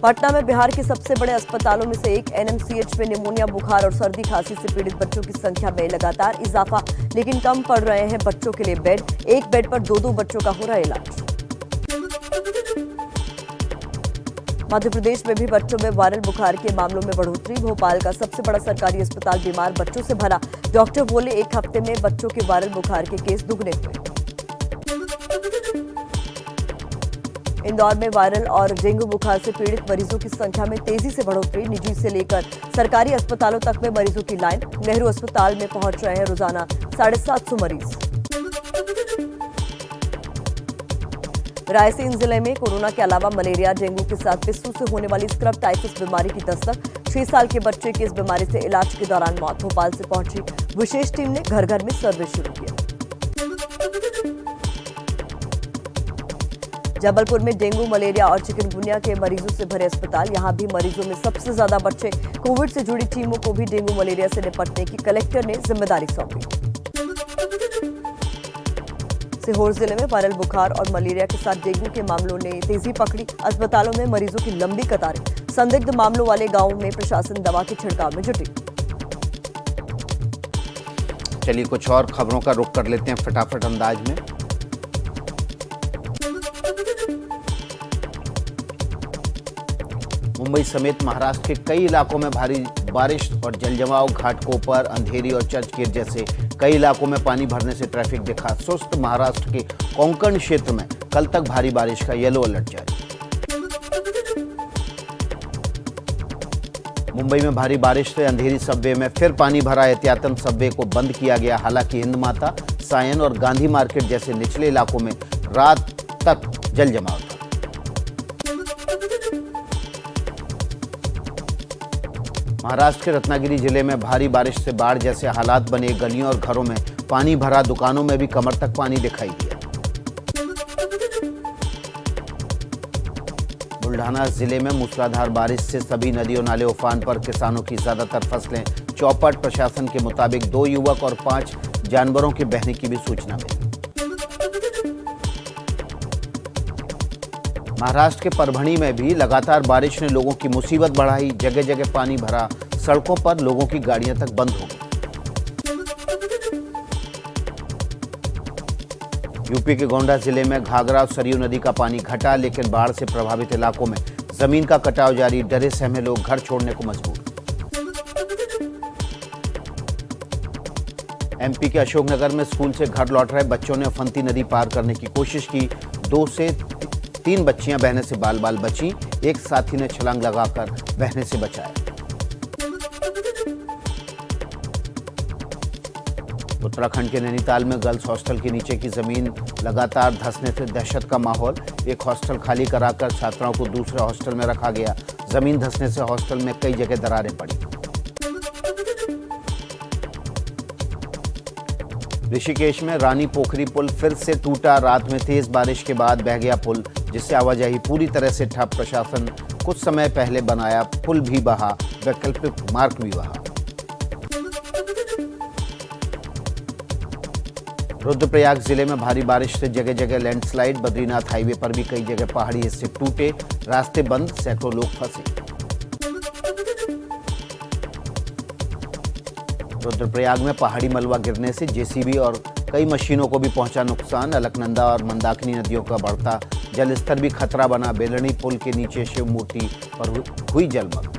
पटना में बिहार के सबसे बड़े अस्पतालों में से एक NMCH में निमोनिया, बुखार और सर्दी खांसी से पीड़ित बच्चों की संख्या में लगातार इजाफा, लेकिन कम पड़ रहे हैं बच्चों के लिए बेड। एक बेड पर 2-2 बच्चों का हो रहा है इलाज। मध्य प्रदेश में भी बच्चों में वायरल बुखार के मामलों में बढ़ोतरी। भोपाल का सबसे बड़ा सरकारी अस्पताल बीमार बच्चों से भरा। डॉक्टर बोले, एक हफ्ते में बच्चों के वायरल बुखार के केस दुगने हुए। इंदौर में वायरल और डेंगू बुखार से पीड़ित मरीजों की संख्या में तेजी से बढ़ोतरी। निजी से लेकर सरकारी अस्पतालों तक में मरीजों की लाइन। नेहरू अस्पताल में पहुंच रहे हैं रोजाना 750 मरीज। रायसेन जिले में कोरोना के अलावा मलेरिया, डेंगू के साथ पिस्सू से होने वाली स्क्रब टाइफस बीमारी की दस्तक। 6 साल के बच्चे की इस बीमारी से इलाज के दौरान मौत। भोपाल से पहुंची विशेष टीम ने घर घर में सर्वे शुरू किया। जबलपुर में डेंगू, मलेरिया और चिकनगुनिया के मरीजों से भरे अस्पताल। यहां भी मरीजों में सबसे ज्यादा बच्चे। कोविड से जुड़ी टीमों को भी डेंगू मलेरिया से निपटने की कलेक्टर ने जिम्मेदारी सौंपी। सीहोर जिले में वायरल बुखार और मलेरिया के साथ डेंगू के मामलों ने तेजी पकड़ी। अस्पतालों में मरीजों की लंबी कतारें। संदिग्ध मामलों वाले गांवों में प्रशासन दवा के छिड़काव में जुटी।
चलिए कुछ और खबरों का रुख कर लेते हैं फटाफट अंदाज में। मुंबई समेत महाराष्ट्र के कई इलाकों में भारी बारिश और जलजमाव। घाटकोपर, अंधेरी और चर्चगेट जैसे कई इलाकों में पानी भरने से ट्रैफिक दिखा सुस्त। महाराष्ट्र के कोंकण क्षेत्र में कल तक भारी बारिश का येलो अलर्ट जारी। मुंबई में भारी बारिश से अंधेरी सबवे में फिर पानी भरा। एहतियातन सबवे को बंद किया गया। हालांकि हिंद माता, सायन और गांधी मार्केट जैसे निचले इलाकों में रात तक जलजमाव था। महाराष्ट्र के रत्नागिरी जिले में भारी बारिश से बाढ़ जैसे हालात बने। गलियों और घरों में पानी भरा। दुकानों में भी कमर तक पानी दिखाई दिया। बुल्ढाना जिले में मूसलाधार बारिश से सभी नदियों नाले उफान पर। किसानों की ज्यादातर फसलें चौपट। प्रशासन के मुताबिक 2 युवक और 5 जानवरों के बहने की भी सूचना मिली। महाराष्ट्र के परभणी में भी लगातार बारिश ने लोगों की मुसीबत बढ़ाई। जगह जगह पानी भरा। सड़कों पर लोगों की गाड़ियां तक बंद हो गई। यूपी के गोंडा जिले में घाघरा और सरयू नदी का पानी घटा, लेकिन बाढ़ से प्रभावित इलाकों में जमीन का कटाव जारी। डरे सहमे लोग घर छोड़ने को मजबूर। एमपी के अशोकनगर में स्कूल से घर लौट रहे बच्चों ने फंती नदी पार करने की कोशिश की। 2 से 3 बच्चियां बहने से बाल बाल बची। एक साथी ने छलांग लगाकर बहने से बचाया। उत्तराखंड के नैनीताल में गर्ल्स हॉस्टल के नीचे की जमीन लगातार धंसने से दहशत का माहौल। एक हॉस्टल खाली कराकर छात्राओं को दूसरे हॉस्टल में रखा गया। जमीन धंसने से हॉस्टल में कई जगह दरारें पड़ी। ऋषिकेश में रानी पोखरी पुल फिर से टूटा। रात में तेज बारिश के बाद बह गया पुल, जिससे आवाजाही पूरी तरह से ठप। प्रशासन कुछ समय पहले बनाया पुल भी बहा, वैकल्पिक मार्ग भी बहा। रुद्रप्रयाग जिले में भारी बारिश से जगह जगह लैंडस्लाइड। बद्रीनाथ हाईवे पर भी कई जगह पहाड़ी हिस्से टूटे। रास्ते बंद, सैकड़ों लोग फंसे। रुद्रप्रयाग में पहाड़ी मलबा गिरने से जेसीबी और कई मशीनों को भी पहुंचा नुकसान। अलकनंदा और मंदाकिनी नदियों का बढ़ता जलस्तर भी खतरा बना। बेलनी पुल के नीचे शिव मूर्ति पर हुई जलमग्न।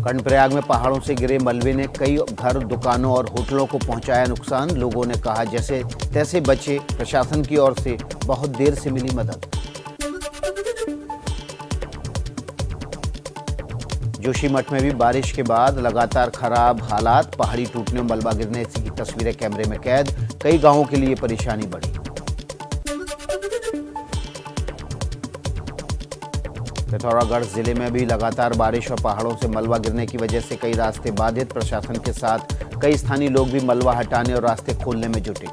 कर्णप्रयाग में पहाड़ों से गिरे मलबे ने कई घर, दुकानों और होटलों को पहुंचाया नुकसान। लोगों ने कहा जैसे तैसे बचे। प्रशासन की ओर से बहुत देर से मिली मदद। जोशीमठ में भी बारिश के बाद लगातार खराब हालात। पहाड़ी टूटने और मलबा गिरने की तस्वीरें कैमरे में कैद। कई गांवों के लिए परेशानी बढ़ी। पिथौरागढ़ जिले में भी लगातार बारिश और पहाड़ों से मलबा गिरने की वजह से कई रास्ते बाधित। प्रशासन के साथ कई स्थानीय लोग भी मलबा हटाने और रास्ते खोलने में जुटे।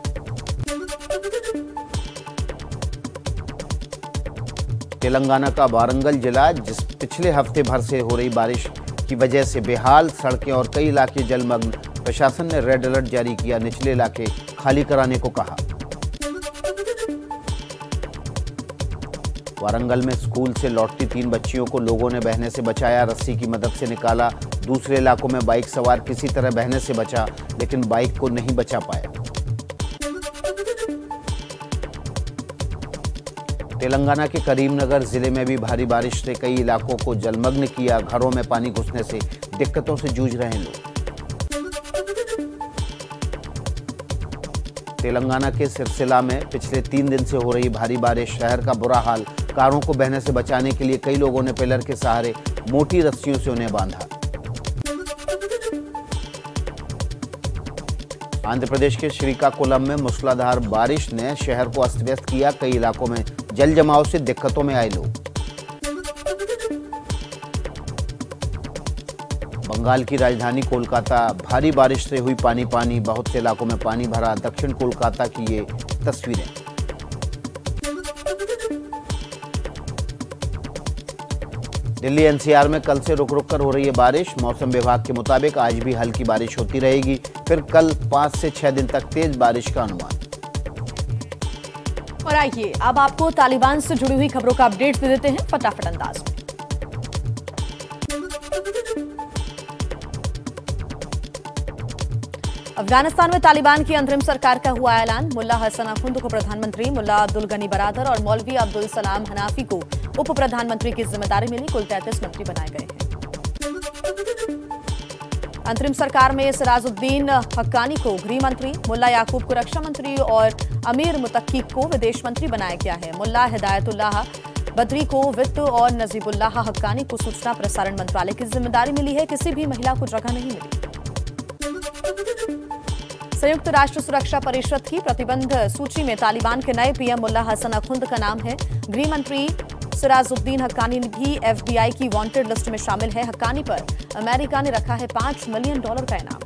तेलंगाना का वारंगल जिला, जिस पिछले हफ्ते भर से हो रही बारिश की वजह से बेहाल। सड़कें और कई इलाके जलमग्न। प्रशासन ने रेड अलर्ट जारी किया। निचले इलाके खाली कराने को कहा। वारंगल में स्कूल से लौटती 3 बच्चियों को लोगों ने बहने से बचाया। रस्सी की मदद से निकाला। दूसरे इलाकों में बाइक सवार किसी तरह बहने से बचा, लेकिन बाइक को नहीं बचा पाया। तेलंगाना के करीमनगर जिले में भी भारी बारिश से कई इलाकों को जलमग्न किया। घरों में पानी घुसने से दिक्कतों से जूझ रहे हैं लोग। तेलंगाना के सिरसिला में पिछले 3 दिन से हो रही भारी बारिश, शहर का बुरा हाल। कारों को बहने से बचाने के लिए कई लोगों ने पिलर के सहारे मोटी रस्सियों से उन्हें बांधा। आंध्र प्रदेश के श्रीकाकुलम में मूसलाधार बारिश ने शहर को अस्त व्यस्त किया। कई इलाकों में जल जमाव से दिक्कतों में आए लोग। बंगाल की राजधानी कोलकाता, भारी बारिश से हुई पानी पानी, बहुत से इलाकों में पानी भरा। दक्षिण कोलकाता की ये तस्वीरें। दिल्ली एनसीआर में कल से रुक रुक कर हो रही है बारिश। मौसम विभाग के मुताबिक आज भी हल्की बारिश होती रहेगी, फिर कल 5 से 6 दिन तक तेज बारिश का अनुमान।
और आइए अब आपको तालिबान से जुड़ी हुई खबरों का अपडेट दे देते हैं फटाफट अंदाज में। अफगानिस्तान में तालिबान की अंतरिम सरकार का हुआ ऐलान। मुल्ला हसन अखुंद को प्रधानमंत्री, मुल्ला अब्दुल गनी बरादर और मौलवी अब्दुल सलाम हनाफी को उप प्रधानमंत्री की जिम्मेदारी मिली। कुल 33 मंत्री बनाए गए हैं। अंतरिम सरकार में सिराजुद्दीन हक्कानी को गृह मंत्री, मुल्ला याकूब को रक्षा मंत्री और अमीर मुतक्की को विदेश मंत्री बनाया गया है। मुल्ला हिदायतुल्लाह बद्री को वित्त और नजीबुल्लाह हक्कानी को सूचना प्रसारण मंत्रालय की जिम्मेदारी मिली है। किसी भी महिला को जगह नहीं मिली। संयुक्त राष्ट्र सुरक्षा परिषद की प्रतिबंध सूची में तालिबान के नए पीएम मुल्ला हसन अखुंद का नाम है। गृह मंत्री सिराजुद्दीन हक्कानी भी एफबीआई की वांटेड लिस्ट में शामिल है। हक्कानी पर अमेरिका ने रखा है $5 मिलियन का इनाम।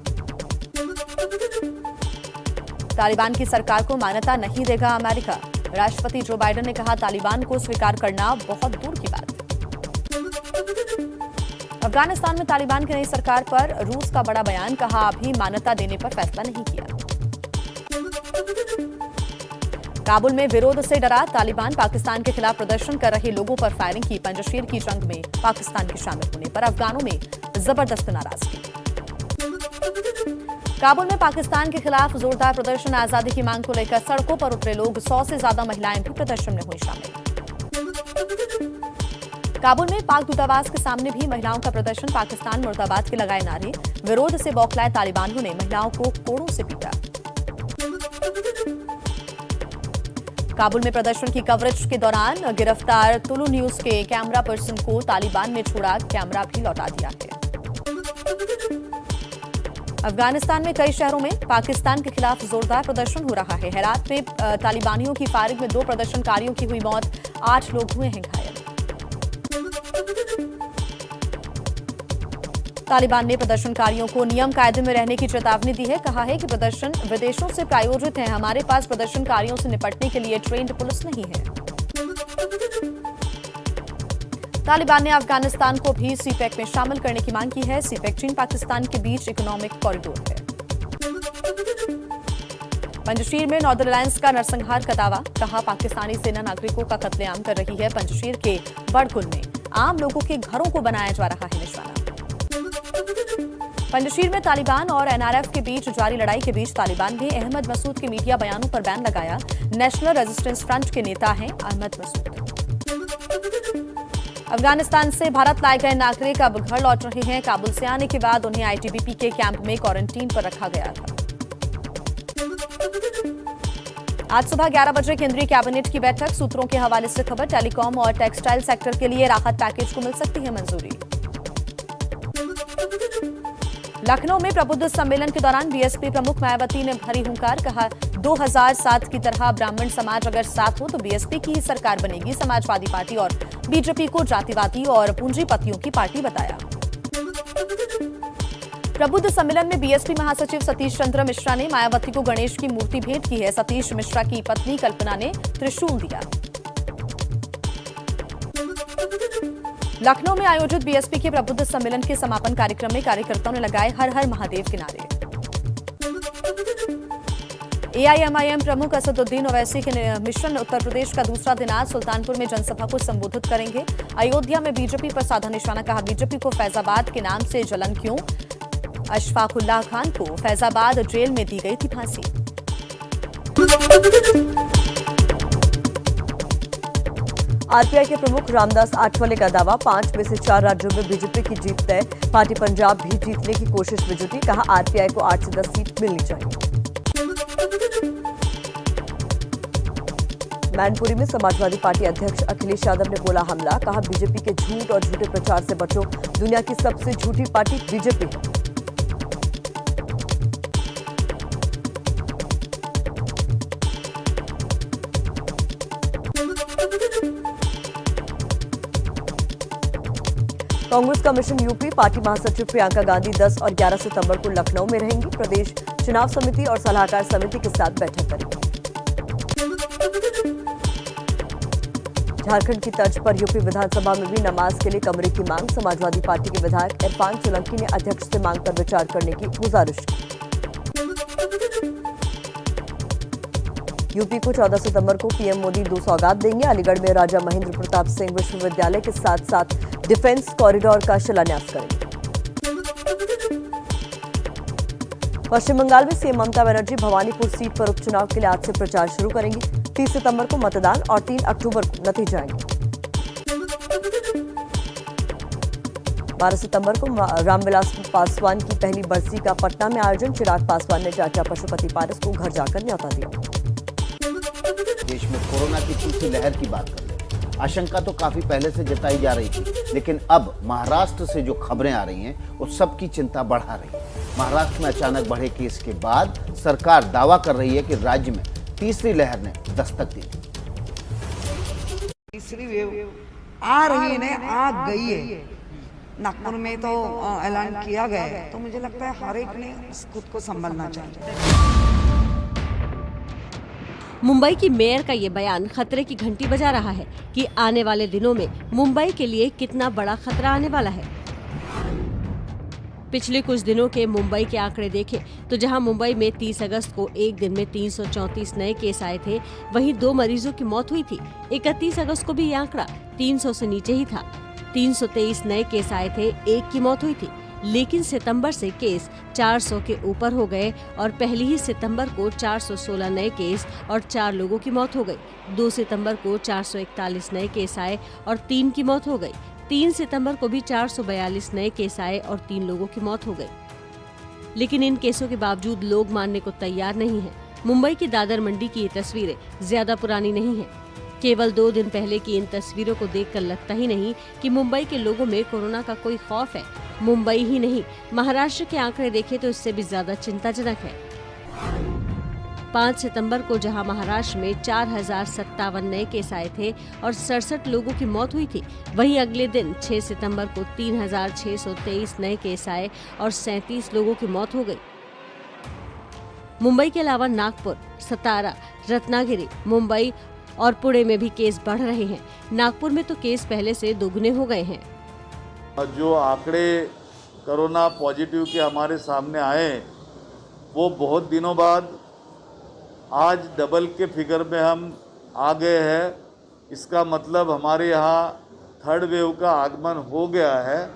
तालिबान की सरकार को मान्यता नहीं देगा अमेरिका। राष्ट्रपति जो बाइडेन ने कहा, तालिबान को स्वीकार करना बहुत दूर की बात। अफगानिस्तान में तालिबान की नई सरकार पर रूस का बड़ा बयान, कहा अभी मान्यता देने पर फैसला नहीं किया। काबुल में विरोध से डरा तालिबान, पाकिस्तान के खिलाफ प्रदर्शन कर रहे लोगों पर फायरिंग की। पंजशीर की जंग में पाकिस्तान के शामिल होने पर अफगानों में जबरदस्त नाराजगी। काबुल में पाकिस्तान के खिलाफ जोरदार प्रदर्शन, आजादी की मांग को लेकर सड़कों पर उतरे लोग। 100 से ज्यादा महिलाएं भी प्रदर्शन में हुई शामिल। काबुल में पाक दूतावास के सामने भी महिलाओं का प्रदर्शन, पाकिस्तान मुर्दाबाद के लगाए नारे। विरोध से बौखलाए तालिबानियों ने महिलाओं को कोड़ों से पीटा। काबुल में प्रदर्शन की कवरेज के दौरान गिरफ्तार तुलु न्यूज के कैमरा पर्सन को तालिबान ने छोड़ा, कैमरा भी लौटा दिया है। अफगानिस्तान में कई शहरों में पाकिस्तान के खिलाफ जोरदार प्रदर्शन हो रहा है। हेरात में तालिबानियों की फायरिंग में 2 प्रदर्शनकारियों की हुई मौत, 8 लोग हुए हैं घायल। तालिबान ने प्रदर्शनकारियों को नियम कायदे में रहने की चेतावनी दी है। कहा है कि प्रदर्शन विदेशों से प्रायोजित है। हमारे पास प्रदर्शनकारियों से निपटने के लिए ट्रेंड पुलिस नहीं है। तालिबान ने अफगानिस्तान को भी सीपेक में शामिल करने की मांग की है। सीपेक चीन पाकिस्तान के बीच इकोनॉमिक कॉरिडोर है। पंजशीर में नॉर्दर्न अलायंस का नरसंहार का दावा, कहा पाकिस्तानी सेना नागरिकों का कत्लेआम कर रही है। पंजशीर के बड़कुल में आम लोगों के घरों को बनाया जा रहा है निशाना। पंजशीर में तालिबान और एनआरएफ के बीच जारी लड़ाई के बीच तालिबान ने अहमद मसूद के मीडिया बयानों पर बैन लगाया। नेशनल रेजिस्टेंस फ्रंट के नेता हैं अहमद मसूद। अफगानिस्तान से भारत लाए गए नागरिक अब घर लौट रहे हैं। काबुल से आने के बाद उन्हें आईटीबीपी के कैंप में क्वारंटीन पर रखा गया था। आज सुबह 11 बजे केंद्रीय कैबिनेट की बैठक। सूत्रों के हवाले से खबर, टेलीकॉम और टेक्सटाइल सेक्टर के लिए राहत पैकेज को मिल सकती है मंजूरी। लखनऊ में प्रबुद्ध सम्मेलन के दौरान बीएसपी प्रमुख मायावती ने भरी हुंकार, कहा 2007 की तरह ब्राह्मण समाज अगर साथ हो तो बीएसपी की ही सरकार बनेगी। समाजवादी पार्टी और बीजेपी को जातिवादी और पूंजीपतियों की पार्टी बताया। प्रबुद्ध सम्मेलन में बीएसपी महासचिव सतीश चंद्र मिश्रा ने मायावती को गणेश की मूर्ति भेंट की है। सतीश मिश्रा की पत्नी कल्पना ने त्रिशूल दिया। लखनऊ में आयोजित बीएसपी के प्रबुद्ध सम्मेलन के समापन कार्यक्रम में कार्यकर्ताओं ने लगाए हर हर महादेव के नारे। एआईएमआईएम प्रमुख असदुद्दीन ओवैसी के मिशन उत्तर प्रदेश का दूसरा दिन आज सुल्तानपुर में जनसभा को संबोधित करेंगे। अयोध्या में बीजेपी पर साधा निशाना, कहा बीजेपी को फैजाबाद के नाम से जलन क्यों। अशफाकुल्लाह खान को फैजाबाद जेल में दी गई थी फांसी।
आरपीआई के प्रमुख रामदास आठवले का दावा, 5 में से 4 राज्यों में बीजेपी की जीत तय। पार्टी पंजाब भी जीतने की कोशिश में जुटी, कहा आरपीआई को 8 से 10 सीट मिलनी चाहिए। मैनपुरी में समाजवादी पार्टी अध्यक्ष अखिलेश यादव ने बोला हमला, कहा बीजेपी के झूठ और झूठे प्रचार से बचो, दुनिया की सबसे झूठी पार्टी बीजेपी है। कांग्रेस का मिशन यूपी, पार्टी महासचिव प्रियंका गांधी 10 और 11 सितंबर को लखनऊ में रहेंगी। प्रदेश चुनाव समिति और सलाहकार समिति के साथ बैठक करेंगी। झारखंड की तर्ज पर यूपी विधानसभा में भी नमाज के लिए कमरे की मांग, समाजवादी पार्टी के विधायक इरफान सोलंकी ने अध्यक्ष से मांग पर विचार करने की गुजारिश की। यूपी को 14 सितंबर को पीएम मोदी 2 सौगात देंगे। अलीगढ़ में राजा महेंद्र प्रताप सिंह विश्वविद्यालय के साथ साथ डिफेंस कॉरिडोर का शिलान्यास करेंगे। पश्चिम बंगाल में सीएम ममता बनर्जी भवानीपुर सीट पर उपचुनाव के लिए आज से प्रचार शुरू करेंगी। 30 सितंबर को मतदान और 3 अक्टूबर को नतीजे आएंगे। 12 सितंबर को रामविलास पासवान की पहली बरसी का पटना में आयोजन, चिराग पासवान ने चाचा पशुपति पारस को घर जाकर न्यौता दिया।
देश में कोरोना की तीसरी लहर की बात कर लें। आशंका तो काफी पहले से जताई जा रही थी, लेकिन अब महाराष्ट्र से जो खबरें आ रही हैं वो सबकी चिंता बढ़ा रही है। महाराष्ट्र में अचानक बढ़े केस के बाद सरकार दावा कर रही है कि राज्य में तीसरी लहर ने दस्तक दी थी।
तीसरी वेव आ रही है, आ गई है। नागपुर में तो ऐलान किया गया है, तो मुझे लगता है हर एक ने खुद को संभालना चाहिए।
मुंबई की मेयर का ये बयान खतरे की घंटी बजा रहा है कि आने वाले दिनों में मुंबई के लिए कितना बड़ा खतरा आने वाला है। पिछले कुछ दिनों के मुंबई के आंकड़े देखें तो जहां मुंबई में 30 अगस्त को एक दिन में 334 नए केस आए थे, वहीं 2 मरीजों की मौत हुई थी। 31 अगस्त को भी ये आंकड़ा 300 से नीचे ही था। 323 नए केस आए थे, 1 की मौत हुई थी। लेकिन सितंबर से केस 400 के ऊपर हो गए और पहली ही सितंबर को 416 नए केस और 4 लोगों की मौत हो गई। 2 सितंबर को 441 नए केस आए और 3 की मौत हो गई। 3 सितंबर को भी 442 नए केस आए और 3 लोगों की मौत हो गई। लेकिन इन केसों के बावजूद लोग मानने को तैयार नहीं हैं। मुंबई की दादर मंडी की ये तस्वीरें ज्यादा पुरानी नहीं हैं। केवल 2 दिन पहले की इन तस्वीरों को देखकर लगता ही नहीं कि मुंबई के लोगों में कोरोना का कोई खौफ है। मुंबई ही नहीं, महाराष्ट्र के आंकड़े देखें तो इससे भी ज्यादा चिंताजनक है। 5 सितंबर को जहां महाराष्ट्र में 4057 नए केस आए थे और 67 लोगों की मौत हुई थी, वहीं अगले दिन 6 सितंबर को 3623 नए केस आए और 37 लोगों की मौत हो गई। मुंबई के अलावा नागपुर, सतारा, रत्नागिरी, मुंबई और पुणे में भी केस बढ़ रहे हैं। नागपुर में तो केस पहले से दोगुने हो गए हैं।
जो आंकड़े कोरोना पॉजिटिव के हमारे सामने आए, वो बहुत दिनों बाद आज डबल के फिगर में हम आ गए हैं। इसका मतलब हमारे यहाँ थर्ड वेव का आगमन हो गया है।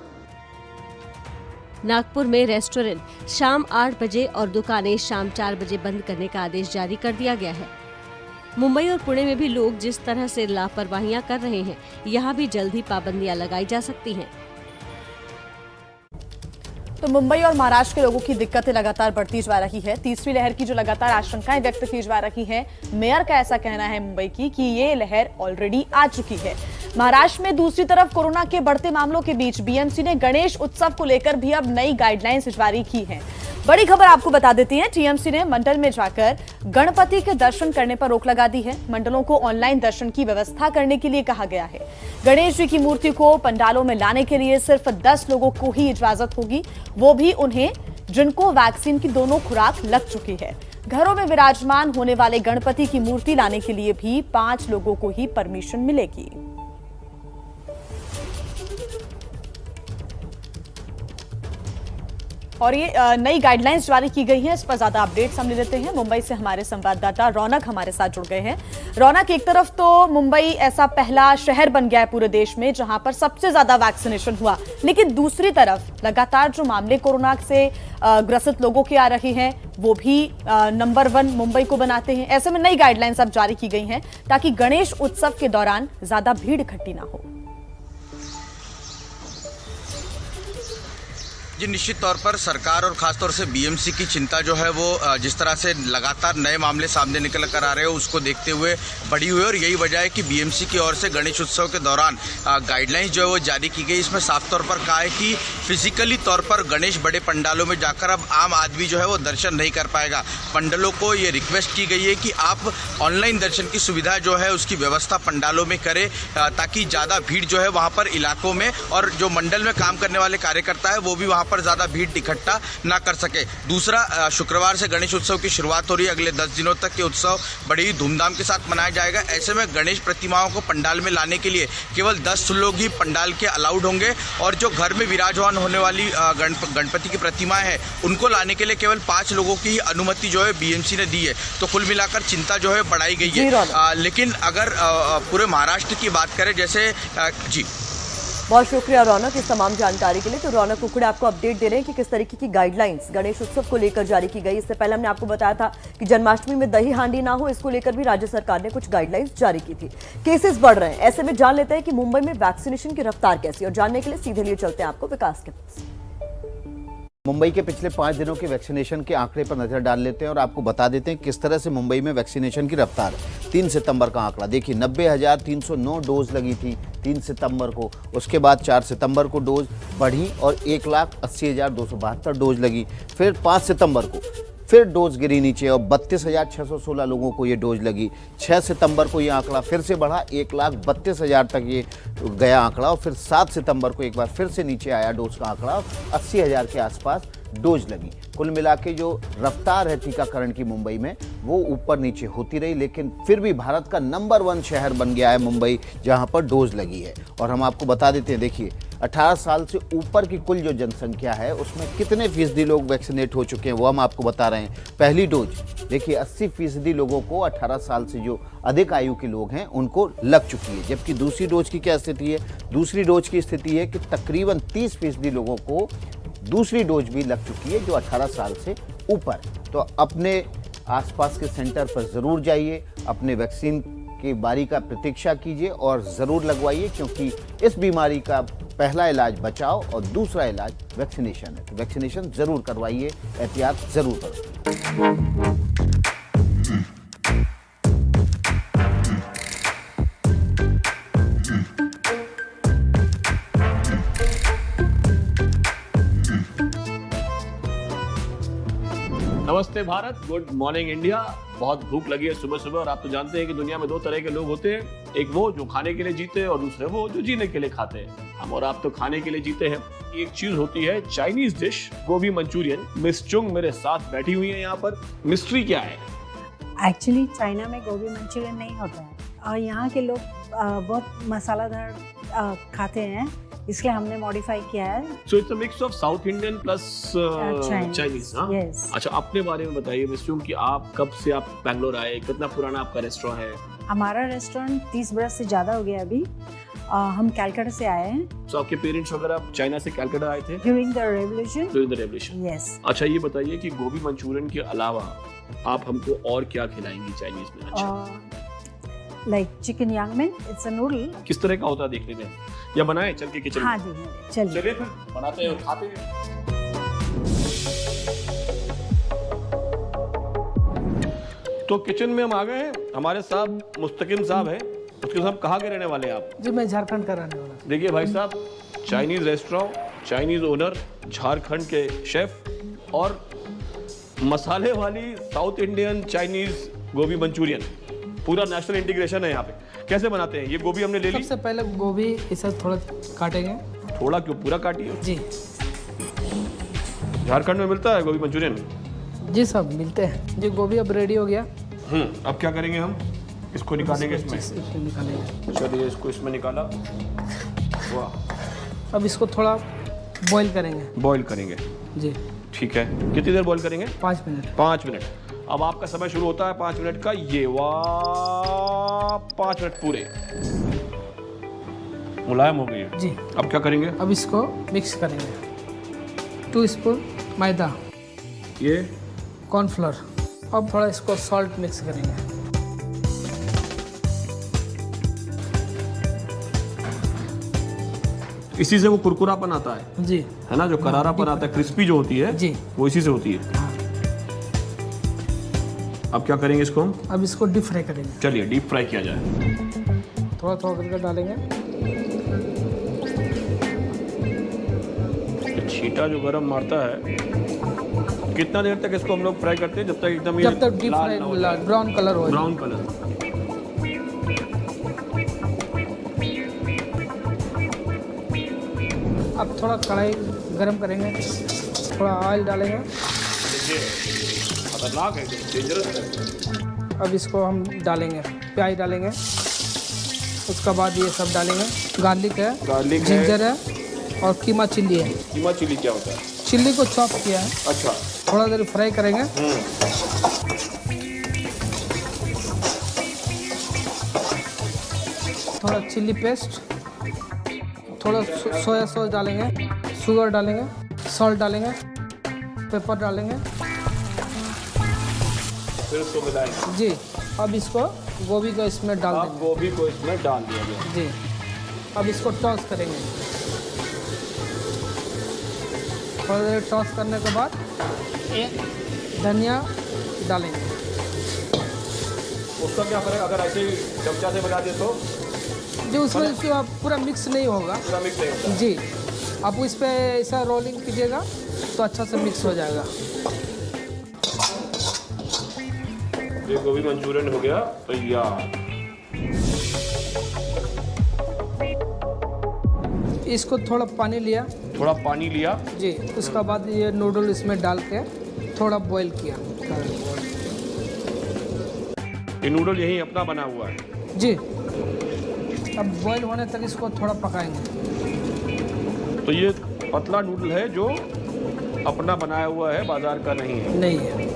नागपुर में रेस्टोरेंट शाम 8 बजे और दुकानें शाम 4 बजे बंद करने का आदेश जारी कर दिया गया है। मुंबई और पुणे में भी लोग जिस तरह से लापरवाहियां कर रहे हैं, यहाँ भी जल्द ही पाबंदियां लगाई जा सकती हैं।
तो मुंबई और महाराष्ट्र के लोगों की दिक्कतें लगातार बढ़ती जा रही है। तीसरी लहर की जो लगातार आशंकाएं व्यक्त की जा रही है, मेयर का ऐसा कहना है मुंबई की कि ये लहर ऑलरेडी आ चुकी है। महाराष्ट्र में दूसरी तरफ कोरोना के बढ़ते मामलों के बीच बीएमसी ने गणेश उत्सव को लेकर भी अब नई गाइडलाइंस जारी की हैं। बड़ी खबर आपको बता देती हैं, टीएमसी ने मंडल में जाकर गणपति के दर्शन करने पर रोक लगा दी है। मंडलों को ऑनलाइन दर्शन की व्यवस्था करने के लिए कहा गया है। गणेश जी की मूर्ति को पंडालों में लाने के लिए सिर्फ 10 लोगों को ही इजाजत होगी, वो भी उन्हें जिनको वैक्सीन की दोनों खुराक लग चुकी है। घरों में विराजमान होने वाले गणपति की मूर्ति लाने के लिए भी 5 लोगों को ही परमिशन मिलेगी। और ये नई गाइडलाइंस जारी की गई हैं, इस पर ज्यादा अपडेट्स हम ले लेते हैं। मुंबई से हमारे संवाददाता रौनक हमारे साथ जुड़ गए हैं। रौनक, एक तरफ तो मुंबई ऐसा पहला शहर बन गया है पूरे देश में जहां पर सबसे ज्यादा वैक्सीनेशन हुआ, लेकिन दूसरी तरफ लगातार जो मामले कोरोना से ग्रसित लोगों के आ रहे हैं वो भी नंबर 1 मुंबई को बनाते हैं। ऐसे में नई गाइडलाइंस अब जारी की गई हैं ताकि गणेश उत्सव के दौरान ज्यादा भीड़ इकट्ठी ना हो।
जी निश्चित तौर पर सरकार और खासतौर से बीएमसी की चिंता जो है वो जिस तरह से लगातार नए मामले सामने निकल कर आ रहे हो उसको देखते हुए बढ़ी हुई है और यही वजह है कि बीएमसी की ओर से गणेश उत्सव के दौरान गाइडलाइंस जो है वो जारी की गई। इसमें साफ तौर पर कहा है कि फिजिकली तौर पर गणेश बड़े पंडालों में जाकर अब आम आदमी जो है वो दर्शन नहीं कर पाएगा। पंडालों को ये रिक्वेस्ट की गई है कि आप ऑनलाइन दर्शन की सुविधा जो है उसकी व्यवस्था पंडालों में करें ताकि ज़्यादा भीड़ जो है वहाँ पर इलाकों में और जो मंडल में काम करने वाले कार्यकर्ता है वो भी वहाँ पर ज़्यादा भीड़ इकट्ठा ना कर सके। दूसरा, शुक्रवार से गणेश उत्सव की शुरुआत हो रही है। अगले 10 दिनों तक ये उत्सव बड़ी ही धूमधाम के साथ मनाया जाएगा। ऐसे में गणेश प्रतिमाओं को पंडाल में लाने के लिए केवल 10 लोग ही पंडाल के अलाउड होंगे और जो घर में विराजमान होने वाली गणपति की प्रतिमाएं हैं उनको लाने के लिए केवल 5 लोगों की ही अनुमति जो है बीएमसी ने दी है। तो कुल मिलाकर चिंता जो है बढ़ाई गई है। लेकिन अगर पूरे महाराष्ट्र की बात करें जैसे जी
बहुत शुक्रिया रौनक इस तमाम जानकारी के लिए। तो रौनक कुकड़े आपको अपडेट दे रहे हैं कि किस तरीके की गाइडलाइंस गणेश उत्सव को लेकर जारी की गई। इससे पहले हमने आपको बताया था कि जन्माष्टमी में दही हांडी ना हो, इसको लेकर भी राज्य सरकार ने कुछ गाइडलाइंस जारी की थी। केसेस बढ़ रहे हैं, ऐसे में जान लेते हैं कि मुंबई में वैक्सीनेशन की रफ्तार कैसी है और जानने के लिए सीधे लिए चलते हैं आपको विकास के पास।
मुंबई के पिछले 5 दिनों के वैक्सीनेशन के आंकड़े पर नजर डाल लेते हैं और आपको बता देते हैं किस तरह से मुंबई में वैक्सीनेशन की रफ्तार है। 3 सितंबर का आंकड़ा देखिए, 90,309 डोज लगी थी 3 सितंबर को। उसके बाद 4 सितंबर को डोज बढ़ी और 1,80,272 डोज लगी। फिर 5 सितंबर को फिर डोज गिरी नीचे और 32,616 लोगों को ये डोज लगी। 6 सितंबर को ये आंकड़ा फिर से बढ़ा, 1,32,000 तक ये गया आंकड़ा और फिर 7 सितंबर को एक बार फिर से नीचे आया डोज का आंकड़ा, 80,000 के आसपास डोज लगी। कुल मिला के जो रफ्तार है टीकाकरण की मुंबई में वो ऊपर नीचे होती रही, लेकिन फिर भी भारत का नंबर 1 शहर बन गया है मुंबई जहां पर डोज लगी है। और हम आपको बता देते हैं, देखिए 18 साल से ऊपर की कुल जो जनसंख्या है उसमें कितने फीसदी लोग वैक्सीनेट हो चुके हैं वो हम आपको बता रहे हैं। पहली डोज देखिए 80% लोगों को 18 साल से जो अधिक आयु के लोग हैं उनको लग चुकी है। जबकि दूसरी डोज की क्या स्थिति है? दूसरी डोज की स्थिति है कि तकरीबन 30% लोगों को दूसरी डोज भी लग चुकी है जो 18 साल से ऊपर। तो अपने आसपास के सेंटर पर ज़रूर जाइए, अपने वैक्सीन की बारी का प्रतीक्षा कीजिए और ज़रूर लगवाइए, क्योंकि इस बीमारी का पहला इलाज बचाव और दूसरा इलाज वैक्सीनेशन है। तो वैक्सीनेशन ज़रूर करवाइए, एहतियात ज़रूर करो।
नमस्ते भारत, गुड मॉर्निंग इंडिया। बहुत भूख लगी है सुबह सुबह और आप तो जानते हैं कि दुनिया में 2 तरह के लोग होते हैं, एक वो जो खाने के लिए जीते हैं और दूसरे वो जो जीने के लिए खाते हैं। हम और आप तो खाने के लिए जीते हैं। एक चीज होती है चाइनीज डिश गोभी मंचूरियन। मिस चुंग मेरे साथ बैठी हुई है यहाँ पर। मिस्ट्री क्या है?
एक्चुअली चाइना में गोभी मंचूरियन नहीं होता है और यहाँ के लोग बहुत मसालादार खाते हैं, इसलिए हमने मॉडिफाई किया है।
So it's a mix of south Indian plus Chinese.
Yes.
अच्छा, अपने बारे में बताइए मिस चुंग कि आप कब से आप बैंगलोर आए, कितना पुराना आपका रेस्टोरेंट है?
हमारा रेस्टोरेंट 30 बरस से ज़्यादा हो गया अभी। हम कैलकाटा से आए हैं।
तो आपके पेरेंट्स वगैरह चाइना से कैलकाटा आए थे
ड्यूरिंग द रेवोल्यूशन?
यस। अच्छा, ये बताइए कि गोभी मंचूरियन के अलावा आप हमको और क्या खिलाएंगी चाइनीज में? अच्छा,
लाइक चिकन यांगमेन, इट्स अ नूडल।
किस तरह का होता है देखने में, या बनाए चल के किचन?
हाँ जी, चलिए
फिर बनाते हैं और खाते हैं। तो किचन में हम आ गए हैं। हमारे साथ मुस्तकिम साहब हैं। उसके साथ कहाँ के रहने वाले हैं आप?
जी, मैं झारखंड का रहने वाला हूँ।
देखिए भाई साहब, Chinese restaurant, Chinese owner, Jharkhand के शेफ और मसाले वाली साउथ इंडियन चाइनीज गोभी मंचूरियन, पूरा नेशनल इंटीग्रेशन है यहाँ पे। कैसे बनाते हैं ये गोभी? हमने ले ली।
सबसे पहले गोभी इसे थोड़ा काटेंगे।
थोड़ा क्यों, पूरा काटिए
जी।
झारखंड में मिलता है गोभी मंचूरियन?
जी सब मिलते हैं जी। गोभी अब रेडी हो गया।
अब क्या करेंगे हम? इसको निकालेंगे इसमें।
निकालेंगे।
चलिए, इसको इसमें निकाला। वाह।
अब इसको थोड़ा बॉईल करेंगे।
बॉईल करेंगे
जी।
ठीक है, कितनी देर बॉईल करेंगे?
5 मिनट।
5 मिनट। अब आपका समय शुरू होता है 5 मिनट का। ये वाह, 5 मिनट पूरे मुलायम हो गई है
जी।
अब क्या करेंगे?
अब इसको मिक्स करेंगे। 2 स्पून मैदा,
ये
कॉर्नफ्लोर। अब थोड़ा इसको सॉल्ट मिक्स करेंगे।
इसी से वो कुरकुरापन आता है
जी
है ना, जो करारापन आता है, क्रिस्पी जो होती है
जी,
वो इसी से होती है। अब क्या करेंगे इसको हम?
अब इसको डीप फ्राई करेंगे।
चलिए डीप फ्राई किया जाए।
थोड़ा थोड़ा करके डालेंगे।
छींटा जो गरम मारता है, कितना देर तक इसको हम लोग फ्राई करते हैं? जब तक एकदम
जब तक डीप फ्राई ब्राउन कलर हो।
Brown colour.
अब थोड़ा कढ़ाई गरम करेंगे, थोड़ा ऑयल डालेंगे।
खतरनाक है, डेंजरस है।
अब इसको हम डालेंगे, प्याज डालेंगे, उसके बाद ये सब डालेंगे। गार्लिक है, जिंजर है और कीमा चिल्ली है।
कीमा चिल्ली क्या होता है?
चिल्ली को चॉप किया है।
अच्छा,
थोड़ा देर फ्राई करेंगे। थोड़ा चिल्ली पेस्ट, थोड़ा सोया सॉस डालेंगे, शुगर डालेंगे, सॉल्ट डालेंगे, पेपर डालेंगे।
फिर इसको मिलाएंगे।
जी, अब इसको गोभी को इसमें डाल देंगे।
गोभी को इसमें डाल दिया गया।
जी, अब इसको टॉस करेंगे। थोड़ा देर टॉस करने के बाद एक धनिया डालेंगे।
उसका क्या करें अगर ऐसे ही चमचा से मिला दे तो?
जी, उसमें इसको आप पूरा मिक्स नहीं होगा।
पूरा मिक्स नहीं होगा।
जी, आप इस पे ऐसा रोलिंग कीजिएगा तो अच्छा से मिक्स हो जाएगा।
ये गोभी मंचूरियन हो गया तैयार।
इसको थोड़ा पानी लिया।
थोड़ा पानी लिया
जी, उसके बाद ये नूडल इसमें डाल के थोड़ा बॉईल किया।
ये नूडल यही अपना बना हुआ है?
जी, अब बॉईल होने तक इसको थोड़ा पकाएंगे।
तो ये पतला नूडल है जो अपना बनाया हुआ है, बाजार का नहीं है?
नहीं है।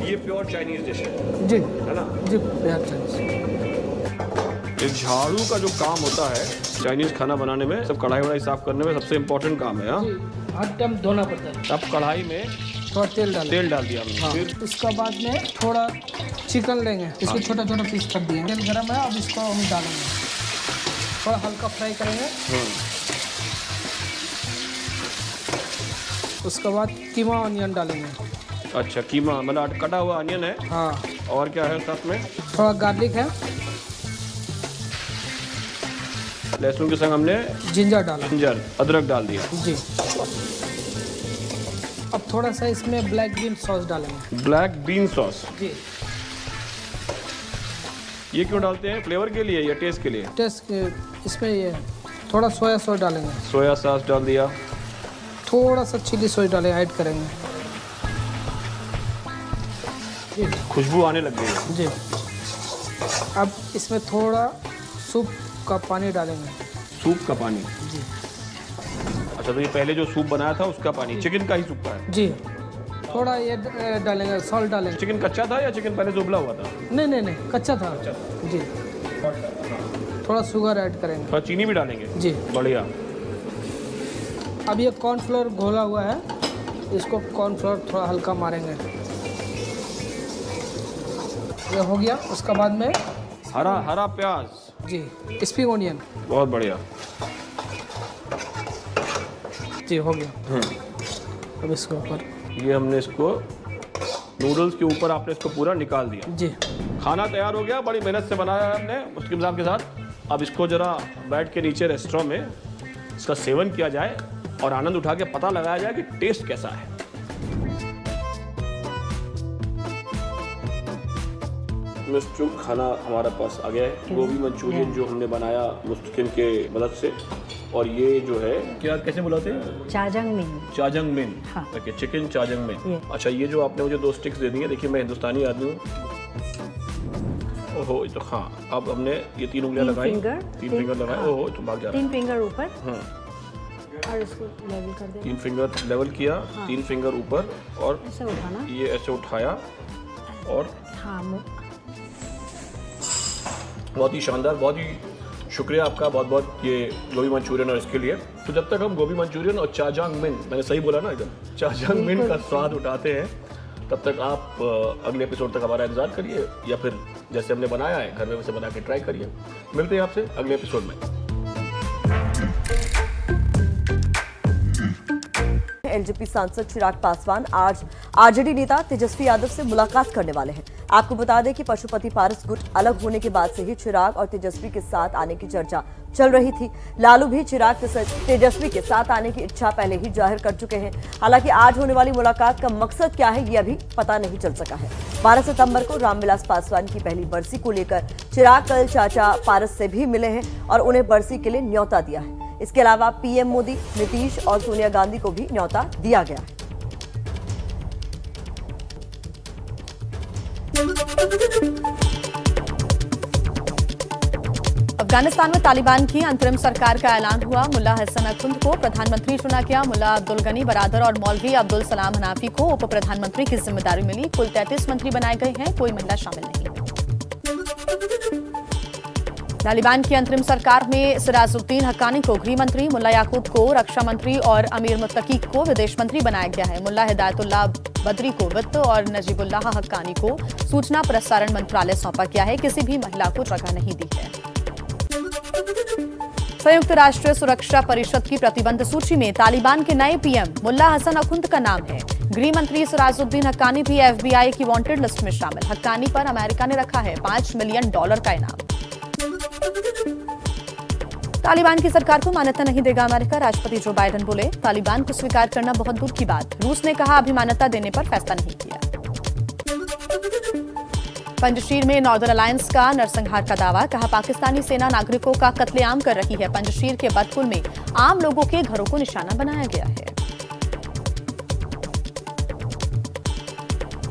ये प्योर चाइनीज डिश है?
जी,
है ना?
जी, प्योर चाइनीज।
ये झाड़ू का जो काम होता है चाइनीज खाना बनाने में, सब कढ़ाई वढ़ाई साफ करने में सबसे इम्पोर्टेंट काम है। हाँ,
हर टाइम धोना पड़ता है।
अब कढ़ाई में
थोड़ा तेल
डाल दिया हमने।
हाँ।
फिर
उसके बाद में थोड़ा चिकन लेंगे, इसको छोटा छोटा पीस कर दिए। तेल गरम है, अब इसको हम डालेंगे, थोड़ा हल्का फ्राई करेंगे। उसके बाद कीमा ऑनियन डालेंगे।
अच्छा, कीमा मतलब कटा हुआ अनियन है।
हाँ,
और क्या है साथ में?
थोड़ा गार्लिक है,
लहसुन के संग हमने
जिंजर डाला,
जिंजर अदरक डाल दिया।
जी, अब थोड़ा सा इसमें ब्लैक बीन सॉस डालेंगे।
Black bean sauce?
जी,
ये क्यों डालते हैं? फ्लेवर के लिए या टेस्ट के लिए?
टेस्ट के, इसमें ये थोड़ा सोया सॉस डालेंगे।
सोया सॉस डाल दिया।
थोड़ा सा चिली सॉस डालेंगे, ऐड करेंगे। जी,
खुशबू आने लग गई है।
जी, अब इसमें थोड़ा सूप का पानी डालेंगे।
सूप का पानी?
जी।
अच्छा, तो ये पहले जो सूप बनाया था उसका पानी, चिकन का ही सूप का है?
जी, थोड़ा ये डालेंगे, सॉल्ट डालेंगे।
चिकन कच्चा था या चिकन पहले से उबला हुआ था?
नहीं, कच्चा था। जी, थोड़ा शुगर ऐड करेंगे।
थोड़ा चीनी भी डालेंगे?
जी,
बढ़िया।
अब ये कॉर्नफ्लोर घोला हुआ है, इसको कॉर्नफ्लोर थोड़ा हल्का मारेंगे। ये हो गया। उसके बाद में
हरा प्याज।
जी, स्प्रिंग ऑनियन।
बहुत बढ़िया।
जी, हो गया। अब इसके ऊपर
ये हमने इसको नूडल्स के ऊपर आपने इसको पूरा निकाल दिया।
जी,
खाना तैयार हो गया, बड़ी मेहनत से बनाया है हमने उसके निज़ाम के साथ। अब इसको जरा बैठ के नीचे रेस्टोरेंट में इसका सेवन किया जाए और आनंद उठा के पता लगाया जाए कि टेस्ट कैसा है। मिस्टर खाना हमारे पास आ गया है। गोभी मंचूरियन जो हमने बनाया मुस्तकिन के मदद से, और ये जो है क्या कैसे बुलाते हैं? चाजंग मिन।
हाँ।
ओके, चिकन चाजंग मिन। अच्छा, ये जो आपने मुझे 2 स्टिक्स दे दी है, देखिए मैं हिंदुस्तानी आदमी हूँ। ओहो, तो हाँ, अब हमने ये 3 उंगलियां लगाई, 3 फिंगर लगाए।
हाँ।
ओहो, तो भाग जा रहा है।
3 फिंगर ऊपर और इसको लेवल कर देना।
3 फिंगर लेवल किया। हाँ। 3 फिंगर ऊपर और
ऐसे उठाना।
ये ऐसे उठाया और
हाँ,
बहुत ही शानदार। बहुत ही शुक्रिया आपका, बहुत बहुत, ये गोभी मंचूरियन और इसके लिए। तो जब तक हम गोभी मंचूरियन और चाजंग मिन, मैंने सही बोला ना एकदम, चाजंग मिन का स्वाद उठाते हैं, तब तक आप अगले एपिसोड तक हमारा इंतजार करिए, या फिर जैसे हमने बनाया है घर में वैसे बना के ट्राई करिए। मिलते हैं आपसे अगले एपिसोड में।
एलजेपी सांसद चिराग पासवान आज आरजेडी नेता तेजस्वी यादव से मुलाकात करने वाले हैं। आपको बता दें कि पशुपति पारस गुट अलग होने के बाद से ही चिराग और तेजस्वी के साथ आने की चर्चा चल रही थी। लालू भी चिराग तेजस्वी के साथ आने की इच्छा पहले ही जाहिर कर चुके हैं। हालांकि आज होने वाली मुलाकात का मकसद क्या है, ये अभी पता नहीं चल सका है। 12 सितंबर को रामविलास पासवान की पहली बरसी को लेकर चिराग कल चाचा पारस से भी मिले हैं और उन्हें बरसी के लिए न्योता दिया है। इसके अलावा पीएम मोदी, नीतीश और सोनिया गांधी को भी न्योता दिया गया है।
अफगानिस्तान में तालिबान की अंतरिम सरकार का ऐलान हुआ। मुल्ला हसन अखुंद को प्रधानमंत्री चुना गया। मुल्ला अब्दुल गनी बरादर और मौलवी अब्दुल सलाम हनाफी को उप प्रधानमंत्री की जिम्मेदारी मिली। कुल 33 मंत्री बनाए गए हैं, कोई महिला शामिल नहीं। तालिबान की अंतरिम सरकार में सिराजुद्दीन हक्कानी को गृह मंत्री, मुल्ला याकूब को रक्षा मंत्री और अमीर मुत्तकी को विदेश मंत्री बनाया गया है। मुल्ला हिदायतुल्लाह बद्री को वित्त और नजीबुल्लाह हक्कानी को सूचना प्रसारण मंत्रालय सौंपा गया है। किसी भी महिला को जगह नहीं दी है। संयुक्त राष्ट्र सुरक्षा परिषद की प्रतिबंध सूची में तालिबान के नए पीएम मुल्ला हसन अखुंद का नाम है। गृह मंत्री सिराजुद्दीन हक्कानी भी एफबीआई की वांटेड लिस्ट में शामिल। हक्कानी पर अमेरिका ने रखा है $5 मिलियन का इनाम। तालिबान की सरकार को मान्यता नहीं देगा अमेरिका। राष्ट्रपति जो बाइडेन बोले, तालिबान को स्वीकार करना बहुत दूर की बात। रूस ने कहा अभी मान्यता देने पर फैसला नहीं किया। पंजशीर में नॉर्दर्न अलायंस का नरसंहार का दावा, कहा पाकिस्तानी सेना नागरिकों का कत्लेआम कर रही है। पंजशीर के बदपुल में आम लोगों के घरों को निशाना बनाया गया है।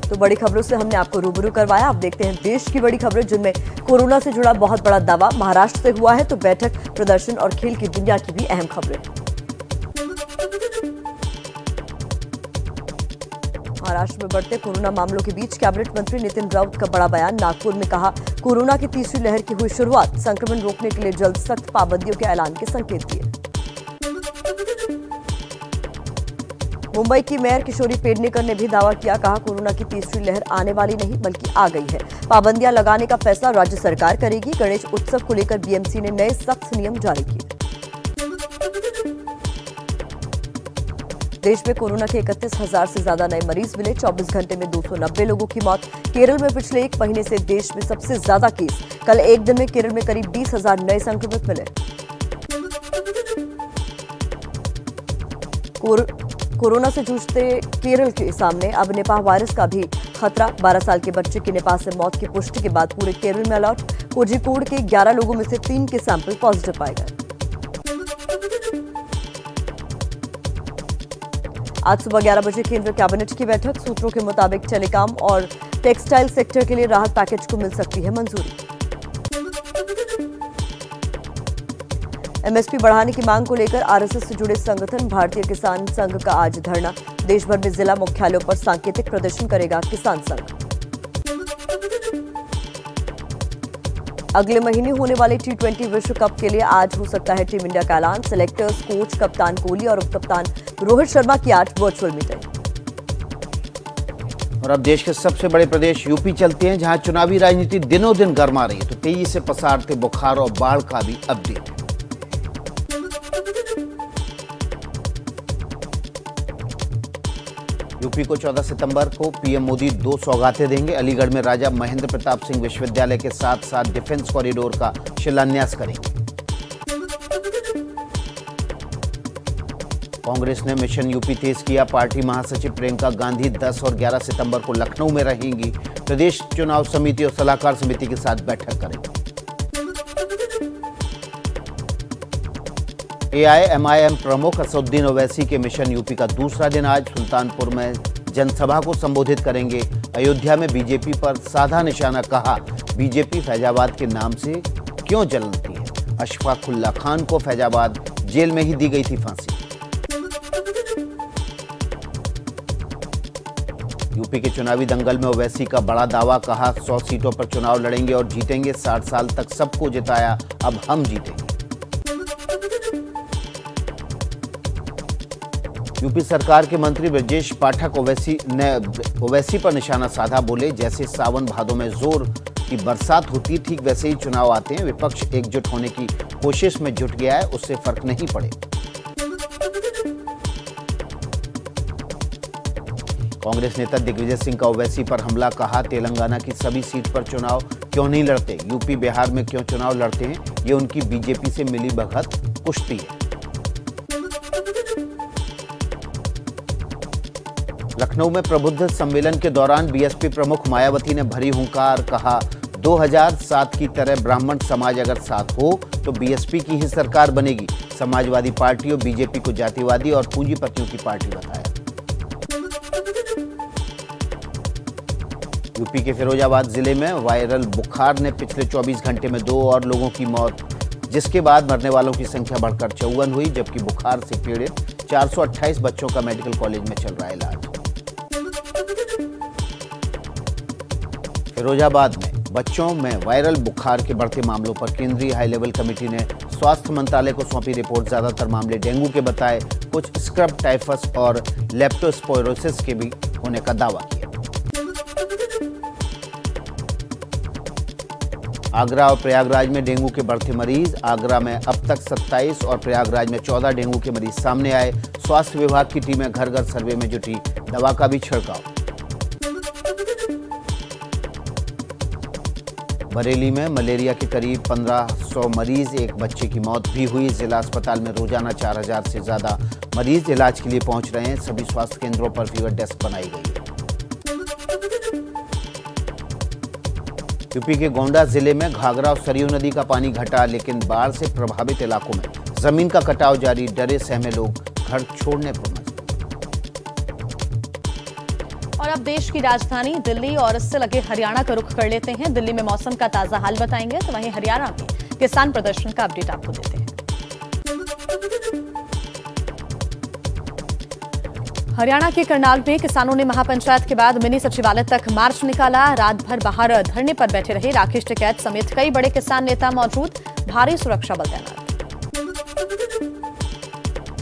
तो बड़ी खबरों से हमने आपको रूबरू करवाया। अब देखते हैं देश की बड़ी खबरें, जिनमें कोरोना से जुड़ा बहुत बड़ा दावा महाराष्ट्र से हुआ है, तो बैठक, प्रदर्शन और खेल की दुनिया की भी अहम खबरें। महाराष्ट्र में बढ़ते कोरोना मामलों के बीच कैबिनेट मंत्री नितिन राउत का बड़ा बयान। नागपुर में कहा कोरोना की तीसरी लहर की हुई शुरुआत, संक्रमण रोकने के लिए जल्द सख्त पाबंदियों के ऐलान के संकेत दिए। मुंबई की मेयर किशोरी पेडनेकर ने भी दावा किया, कहा कोरोना की तीसरी लहर आने वाली नहीं बल्कि आ गई है। पाबंदियां लगाने का फैसला राज्य सरकार करेगी। गणेश उत्सव को लेकर बीएमसी ने नए सख्त नियम जारी किए। देश में कोरोना के 31,000 से ज्यादा नए मरीज मिले। 24 घंटे में 290 लोगों की मौत। केरल में पिछले एक महीने से देश में सबसे ज्यादा केस। कल एक दिन में केरल में करीब 20,000 नए संक्रमित मिले। कोरोना से जूझते केरल के सामने अब निपाह वायरस का भी खतरा। 12 साल के बच्चे की निपाह से मौत की पुष्टि के बाद पूरे केरल में अलर्ट। कोझिकोड के 11 लोगों में से 3 के सैंपल पॉजिटिव पाए गए। आज सुबह 11 बजे केंद्रीय कैबिनेट की बैठक। सूत्रों के मुताबिक टेलीकॉम और टेक्सटाइल सेक्टर के लिए राहत पैकेज को मिल सकती है मंजूरी। एमएसपी बढ़ाने की मांग को लेकर आरएसएस से जुड़े संगठन भारतीय किसान संघ का आज धरना। देश भर में जिला मुख्यालयों पर सांकेतिक प्रदर्शन करेगा किसान संघ। अगले महीने होने वाले T20 विश्व कप के लिए आज हो सकता है टीम इंडिया का ऐलान। सिलेक्टर्स, कोच, कप्तान कोहली और उपकप्तान रोहित शर्मा की आज वर्चुअल मीटिंग।
और अब देश के सबसे बड़े प्रदेश यूपी चलते हैं, जहां चुनावी राजनीति दिनों दिन गर्मा रही है, तो तेजी से पसारते बुखार और बाढ़ का भी अपडेट है। यूपी को 14 सितंबर को पीएम मोदी 2 सौगातें देंगे। अलीगढ़ में राजा महेंद्र प्रताप सिंह विश्वविद्यालय के साथ साथ डिफेंस कॉरिडोर का शिलान्यास करेंगे। कांग्रेस ने मिशन यूपी तेज किया। पार्टी महासचिव प्रियंका गांधी 10 और 11 सितंबर को लखनऊ में रहेंगी। प्रदेश चुनाव समिति और सलाहकार समिति के साथ बैठक करेंगे। एआईएमआईएम प्रमुख असदुद्दीन ओवैसी के मिशन यूपी का दूसरा दिन आज। सुल्तानपुर में जनसभा को संबोधित करेंगे। अयोध्या में बीजेपी पर साधा निशाना, कहा बीजेपी फैजाबाद के नाम से क्यों जलती है। अशफाकुल्ला खान को फैजाबाद जेल में ही दी गई थी फांसी। यूपी के चुनावी दंगल में ओवैसी का बड़ा दावा, कहा 100 सीटों पर चुनाव लड़ेंगे और जीतेंगे। 60 साल तक सबको जिताया, अब हम जीतेंगे। यूपी सरकार के मंत्री ब्रजेश पाठक ओवैसी पर निशाना साधा, बोले जैसे सावन भादों में जोर की बरसात होती ठीक वैसे ही चुनाव आते हैं। विपक्ष एकजुट होने की कोशिश में जुट गया है, उससे फर्क नहीं पड़े। कांग्रेस नेता दिग्विजय सिंह का ओवैसी पर हमला, कहा तेलंगाना की सभी सीट पर चुनाव क्यों नहीं लड़ते, यूपी बिहार में क्यों चुनाव लड़ते हैं, ये उनकी बीजेपी से मिली भगत कुश्ती है। लखनऊ में प्रबुद्ध सम्मेलन के दौरान बीएसपी प्रमुख मायावती ने भरी हुंकार, कहा 2007 की तरह ब्राह्मण समाज अगर साथ हो तो बीएसपी की ही सरकार बनेगी। समाजवादी पार्टी और बीजेपी को जातिवादी और पूंजीपतियों की पार्टी बताया। यूपी के फिरोजाबाद जिले में वायरल बुखार ने पिछले 24 घंटे में 2 और लोगों की मौत, जिसके बाद मरने वालों की संख्या बढ़कर 54 हुई, जबकि बुखार से पीड़ित 428 बच्चों का मेडिकल कॉलेज में चल रहा है इलाज। फिरोजाबाद में बच्चों में वायरल बुखार के बढ़ते मामलों पर केंद्रीय हाई लेवल कमेटी ने स्वास्थ्य मंत्रालय को सौंपी रिपोर्ट। ज्यादातर मामले डेंगू के बताए, कुछ स्क्रब टाइफस और लेप्टोस्पायरोसिस के भी होने का दावा किया। आगरा और प्रयागराज में डेंगू के बढ़ते मरीज। आगरा में अब तक 27 और प्रयागराज में 14 डेंगू के मरीज सामने आए। स्वास्थ्य विभाग की टीमें घर घर सर्वे में जुटी, दवा का भी छिड़काव। बरेली में मलेरिया के करीब 1500 मरीज, एक बच्चे की मौत भी हुई। जिला अस्पताल में रोजाना 4000 से ज्यादा मरीज इलाज के लिए पहुंच रहे हैं। सभी स्वास्थ्य केंद्रों पर फीवर डेस्क बनाई गई है। यूपी के गोंडा जिले में घाघरा और सरयू नदी का पानी घटा, लेकिन बाढ़ से प्रभावित इलाकों में जमीन का कटाव जारी। डरे सहमे लोग घर छोड़ने पर मजबूर।
और अब देश की राजधानी दिल्ली और इससे लगे हरियाणा का रुख कर लेते हैं। दिल्ली में मौसम का ताजा हाल बताएंगे, तो वहीं हरियाणा में किसान प्रदर्शन का अपडेट आपको देते हैं। हरियाणा के करनाल में किसानों ने महापंचायत के बाद मिनी सचिवालय तक मार्च निकाला। रात भर बाहर धरने पर बैठे रहे। राकेश टिकैत समेत कई बड़े किसान नेता मौजूद, भारी सुरक्षा बल तैनात।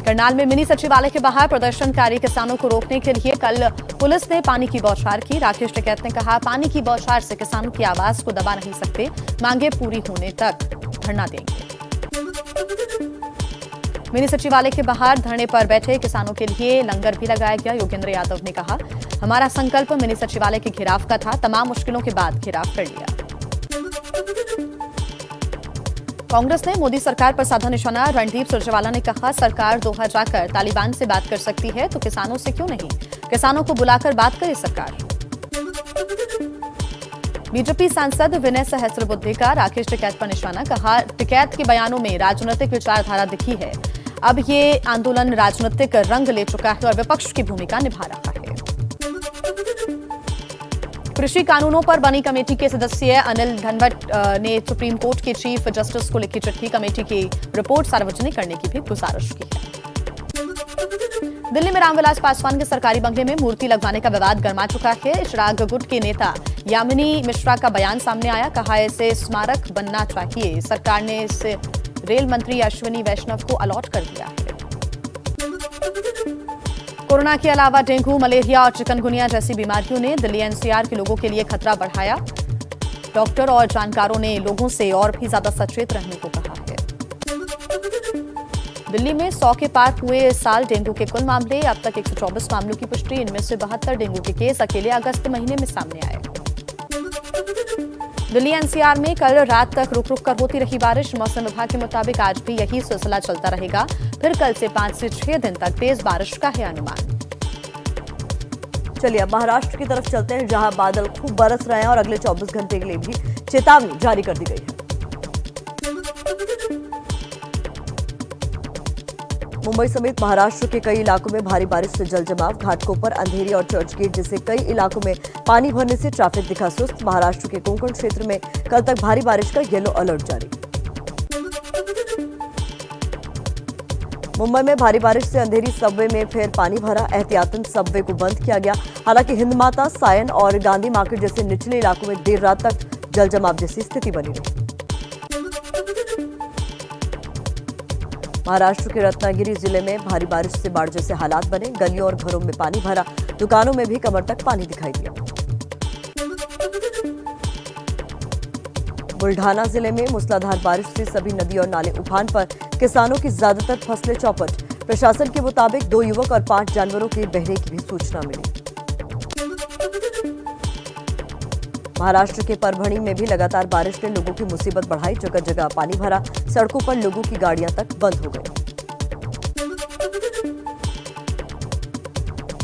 करनाल में मिनी सचिवालय के बाहर प्रदर्शनकारी किसानों को रोकने के लिए कल पुलिस ने पानी की बौछार की। राकेश टिकैत ने कहा, पानी की बौछार से किसानों की आवाज को दबा नहीं सकते, मांगे पूरी होने तक धरना देंगे। मिनी सचिवालय के बाहर धरने पर बैठे किसानों के लिए लंगर भी लगाया गया। योगेंद्र यादव ने कहा, हमारा संकल्प मिनी सचिवालय के घेराव का था, तमाम मुश्किलों के बाद घेराव कर लिया। कांग्रेस ने मोदी सरकार पर साधा निशाना। रणदीप सुरजेवाला ने कहा, सरकार दोहा जाकर तालिबान से बात कर सकती है तो किसानों से क्यों नहीं, किसानों को बुलाकर बात करे सरकार। बीजेपी सांसद विनय सहस्त्रबुद्धे का राकेश टिकैत पर निशाना। कहा, टिकैत के बयानों में राजनीतिक विचारधारा दिखी है। अब ये आंदोलन राजनीतिक रंग ले चुका है और विपक्ष की भूमिका निभा रहा है। कृषि कानूनों पर बनी कमेटी के सदस्य अनिल धनवट ने सुप्रीम कोर्ट के चीफ जस्टिस को लिखी चिट्ठी, कमेटी की रिपोर्ट सार्वजनिक करने की भी गुजारिश की है। दिल्ली में रामविलास पासवान के सरकारी बंगले में मूर्ति लगवाने का विवाद गर्मा चुका है। चिराग गुट के नेता यामिनी मिश्रा का बयान सामने आया। कहा, इसे स्मारक बनना चाहिए। सरकार ने इसे रेल मंत्री अश्विनी वैष्णव को अलॉट कर दिया है। कोरोना के अलावा डेंगू, मलेरिया और चिकनगुनिया जैसी बीमारियों ने दिल्ली एनसीआर के लोगों के लिए खतरा बढ़ाया। डॉक्टर और जानकारों ने लोगों से और भी ज्यादा सचेत रहने को कहा है। दिल्ली में 100 के पार हुए इस साल डेंगू के कुल मामले। अब तक 124 मामलों की पुष्टि, इनमें से 72 डेंगू के केस अकेले अगस्त महीने में सामने आए। दिल्ली एनसीआर में कल रात तक रुक रुक कर होती रही बारिश। मौसम विभाग के मुताबिक आज भी यही सिलसिला चलता रहेगा। फिर कल से 5 से 6 दिन तक तेज बारिश का है अनुमान।
चलिए अब महाराष्ट्र की तरफ चलते हैं, जहां बादल खूब बरस रहे हैं और अगले 24 घंटे के लिए भी चेतावनी जारी कर दी गई है। मुंबई समेत महाराष्ट्र के कई इलाकों में भारी बारिश से जलजमाव। घाटकोपर, अंधेरी और चर्चगेट जैसे कई इलाकों में पानी भरने से ट्रैफिक दिखा सुस्त। महाराष्ट्र के कोंकण क्षेत्र में कल तक भारी बारिश का येलो अलर्ट जारी। मुंबई में भारी बारिश से अंधेरी सबवे में फिर पानी भरा। एहतियातन सबवे को बंद किया गया। हालांकि हिंदमाता, सायन और गांधी मार्केट जैसे निचले इलाकों में देर रात तक जलजमाव जैसी स्थिति बनी रही। महाराष्ट्र के रत्नागिरी जिले में भारी बारिश से बाढ़ जैसे हालात बने। गलियों और घरों में पानी भरा। दुकानों में भी कमर तक पानी दिखाई दिया। बुल्ढाना जिले में मूसलाधार बारिश से सभी नदी और नाले उफान पर। किसानों की ज्यादातर फसलें चौपट। प्रशासन के मुताबिक 2 युवक और 5 जानवरों के बहने की भी सूचना मिली। महाराष्ट्र के परभणी में भी लगातार बारिश ने लोगों की मुसीबत बढ़ाई। जगह जगह पानी भरा, सड़कों पर लोगों की गाड़ियां तक बंद हो गई।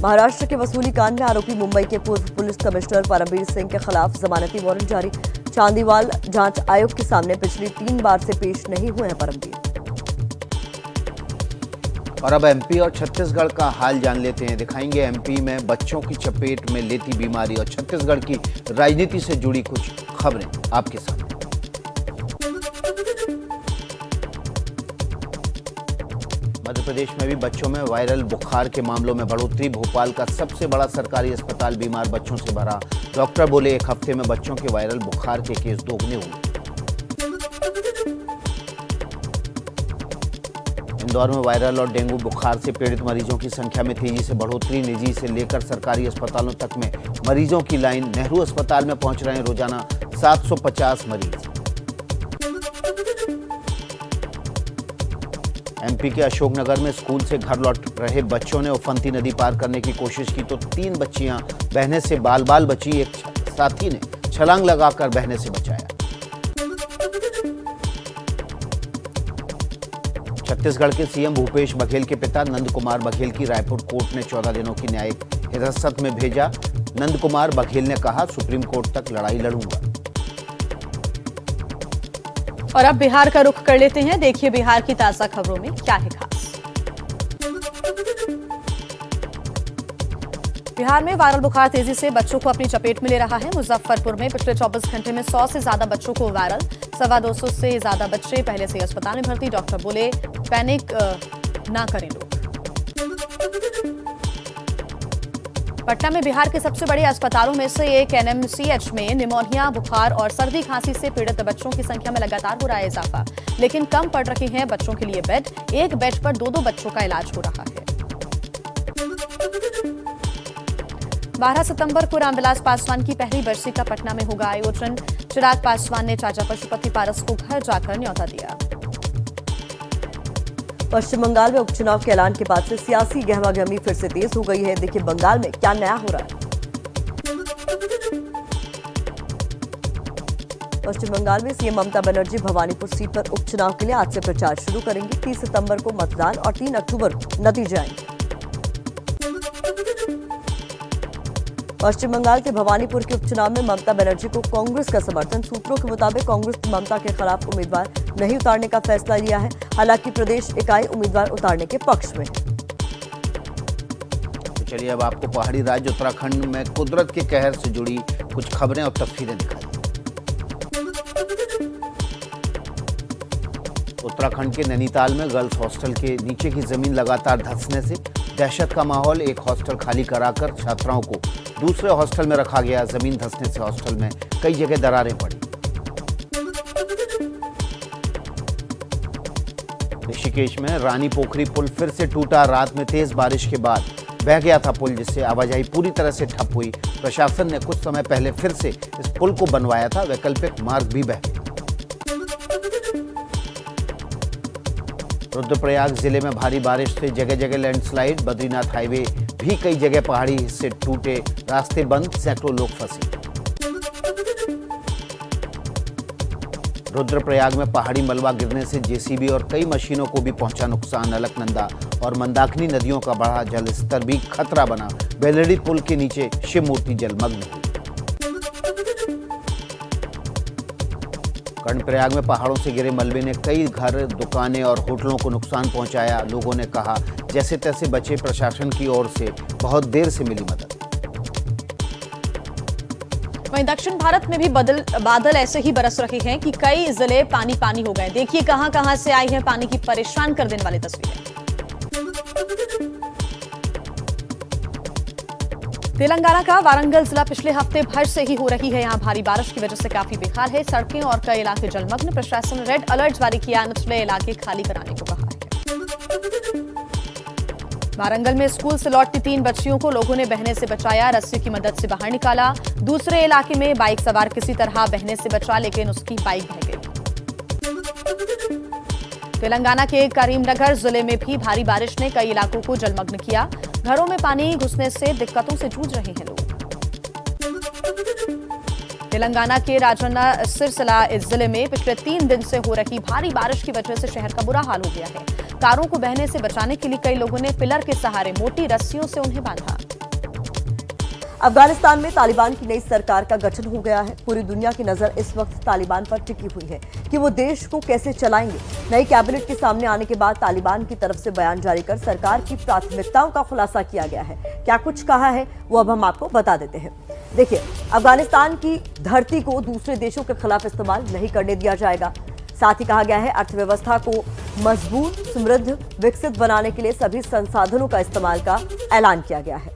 महाराष्ट्र के वसूली कांड में आरोपी मुंबई के पूर्व पुलिस कमिश्नर परमबीर सिंह के खिलाफ जमानती वारंट जारी। चांदीवाल जांच आयोग के सामने पिछली 3 बार से पेश नहीं हुए हैं परमबीर।
और अब एमपी और छत्तीसगढ़ का हाल जान लेते हैं। दिखाएंगे एमपी में बच्चों की चपेट में लेती बीमारी और छत्तीसगढ़ की राजनीति से जुड़ी कुछ खबरें आपके सामने। मध्य प्रदेश में भी बच्चों में वायरल बुखार के मामलों में बढ़ोतरी। भोपाल का सबसे बड़ा सरकारी अस्पताल बीमार बच्चों से भरा। डॉक्टर बोले 1 हफ्ते में बच्चों के वायरल बुखार के केस दोगुने हुए। इंदौर में वायरल और डेंगू बुखार से पीड़ित मरीजों की संख्या में तेजी से बढ़ोतरी। निजी से लेकर सरकारी अस्पतालों तक में मरीजों की लाइन। नेहरू अस्पताल में पहुंच रहे हैं रोजाना 750 मरीज। एमपी के अशोकनगर में स्कूल से घर लौट रहे बच्चों ने उफनती नदी पार करने की कोशिश की तो 3 बच्चियां बहने से बाल बाल बची। एक साथी ने छलांग लगाकर बहने से बचाया। छत्तीसगढ़ के सीएम भूपेश बघेल के पिता नंद कुमार बघेल की रायपुर कोर्ट ने 14 दिनों की न्यायिक हिरासत में भेजा। नंद कुमार बघेल ने कहा, सुप्रीम कोर्ट तक लड़ाई लड़ूंगा।
और अब बिहार का रुख कर लेते हैं। देखिए बिहार की ताजा खबरों में क्या है खास। बिहार में वायरल बुखार तेजी से बच्चों को अपनी चपेट में ले रहा है। मुजफ्फरपुर में पिछले 24 घंटे में 100 से ज्यादा बच्चों को वायरल। 250 से ज्यादा बच्चे पहले से अस्पताल में भर्ती। डॉक्टर बोले पैनिक ना करें लोग। पटना में बिहार के सबसे बड़े अस्पतालों में से एक एनएमसीएच में निमोनिया, बुखार और सर्दी खांसी से पीड़ित बच्चों की संख्या में लगातार हो रहा है इजाफा। लेकिन कम पड़ रहे हैं बच्चों के लिए बेड। एक बेड पर 2-2 बच्चों का इलाज हो रहा है। 12 सितंबर को रामविलास पासवान की पहली बरसी का पटना में होगा आयोजन। चिराग पासवान ने चाचा पशुपति पारस को घर जाकर न्योता दिया।
पश्चिम बंगाल में उपचुनाव के ऐलान के बाद से सियासी गहमागहमी फिर से तेज हो गई है। देखिए बंगाल में क्या नया हो रहा है। पश्चिम बंगाल में सीएम ममता बनर्जी भवानीपुर सीट पर उपचुनाव के लिए आज से प्रचार शुरू करेंगी। 30 सितंबर को मतदान और 3 अक्टूबर को नतीजे आएंगे। पश्चिम बंगाल के भवानीपुर के उपचुनाव में ममता बनर्जी को कांग्रेस का समर्थन। सूत्रों के मुताबिक कांग्रेस ममता के खिलाफ उम्मीदवार नहीं उतारने का फैसला लिया है। हालांकि प्रदेश इकाई उम्मीदवार उतारने के पक्ष में है।
तो चलिए अब आपको पहाड़ी राज्य उत्तराखंड में कुदरत के कहर से जुड़ी कुछ खबरें और तस्वीरें दिखाई। उत्तराखंड के नैनीताल में गर्ल्स हॉस्टल के नीचे की जमीन लगातार धंसने से दहशत का माहौल। एक हॉस्टल खाली कराकर छात्राओं को दूसरे हॉस्टल में रखा गया। जमीन धंसने से हॉस्टल में कई जगह दरारें पड़ी। ऋषिकेश में रानी पोखरी पुल फिर से टूटा। रात में तेज बारिश के बाद बह गया था पुल, जिससे आवाजाही पूरी तरह से ठप हुई। प्रशासन ने कुछ समय पहले फिर से इस पुल को बनवाया था। वैकल्पिक मार्ग भी बह गए। रुद्रप्रयाग जिले में भारी बारिश से जगह जगह लैंडस्लाइड। बद्रीनाथ हाईवे भी कई जगह पहाड़ी हिस्से टूटे, रास्ते बंद, सैकड़ों लोग फंसे। रुद्रप्रयाग में पहाड़ी मलबा गिरने से जेसीबी और कई मशीनों को भी पहुंचा नुकसान। अलकनंदा और मंदाकिनी नदियों का बढ़ा जल स्तर भी खतरा बना। बेलड़ी पुल के नीचे शिव मूर्ति जलमग्न हुई। कर्णप्रयाग में पहाड़ों से गिरे मलबे ने कई घर, दुकानें और होटलों को नुकसान पहुंचाया। लोगों ने कहा जैसे तैसे बचे। प्रशासन की ओर से बहुत देर से मिली मदद।
वहीं दक्षिण भारत में भी बादल ऐसे ही बरस रहे हैं कि कई जिले पानी पानी हो गए। देखिए कहां कहां से आई है पानी की परेशान कर देने वाली तस्वीरें। तेलंगाना का वारंगल जिला पिछले हफ्ते भर से ही हो रही है यहां भारी बारिश की वजह से काफी बेहाल है। सड़कें और कई इलाके जलमग्न। प्रशासन ने रेड अलर्ट जारी किया। निचले इलाके खाली कराने को कहा है। वारंगल में स्कूल से लौटती 3 बच्चियों को लोगों ने बहने से बचाया। रस्सी की मदद से बाहर निकाला। दूसरे इलाके में बाइक सवार किसी तरह बहने से बचा, लेकिन उसकी बाइक बह गई। तेलंगाना के करीमनगर जिले में भी भारी बारिश ने कई इलाकों को जलमग्न किया। घरों में पानी घुसने से दिक्कतों से जूझ रहे हैं लोग। तेलंगाना के राजन्ना सिरसिला जिले में पिछले 3 दिन से हो रही भारी बारिश की वजह से शहर का बुरा हाल हो गया है। कारों को बहने से बचाने के लिए कई लोगों ने पिलर के सहारे मोटी रस्सियों से उन्हें बांधा।
अफगानिस्तान में तालिबान की नई सरकार का गठन हो गया है। पूरी दुनिया की नजर इस वक्त तालिबान पर टिकी हुई है कि वो देश को कैसे चलाएंगे। नई कैबिनेट के सामने आने के बाद तालिबान की तरफ से बयान जारी कर सरकार की प्राथमिकताओं का खुलासा किया गया है। क्या कुछ कहा है वो अब हम आपको बता देते हैं। देखिए, अफगानिस्तान की धरती को दूसरे देशों के खिलाफ इस्तेमाल नहीं करने दिया जाएगा। साथ ही कहा गया है अर्थव्यवस्था को मजबूत, समृद्ध, विकसित बनाने के लिए सभी संसाधनों का इस्तेमाल का ऐलान किया गया है।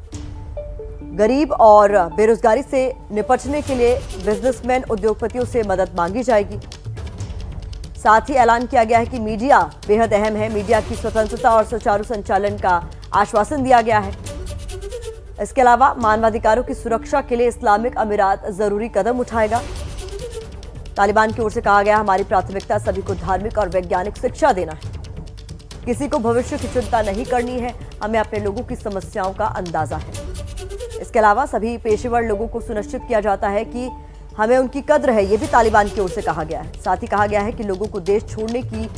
गरीब और बेरोजगारी से निपटने के लिए बिजनेसमैन, उद्योगपतियों से मदद मांगी जाएगी। साथ ही ऐलान किया गया है कि मीडिया बेहद अहम है। मीडिया की स्वतंत्रता और सुचारू संचालन का आश्वासन दिया गया है। इसके अलावा मानवाधिकारों की सुरक्षा के लिए इस्लामिक अमीरात जरूरी कदम उठाएगा। तालिबान की ओर से कहा गया, हमारी प्राथमिकता सभी को धार्मिक और वैज्ञानिक शिक्षा देना है। किसी को भविष्य की चिंता नहीं करनी है। हमें अपने लोगों की समस्याओं का अंदाजा है। इसके अलावा सभी पेशेवर लोगों को सुनिश्चित किया जाता है कि हमें उनकी कद्र है, ये भी तालिबान की ओर से कहा गया है। साथ ही कहा गया है कि लोगों को देश छोड़ने की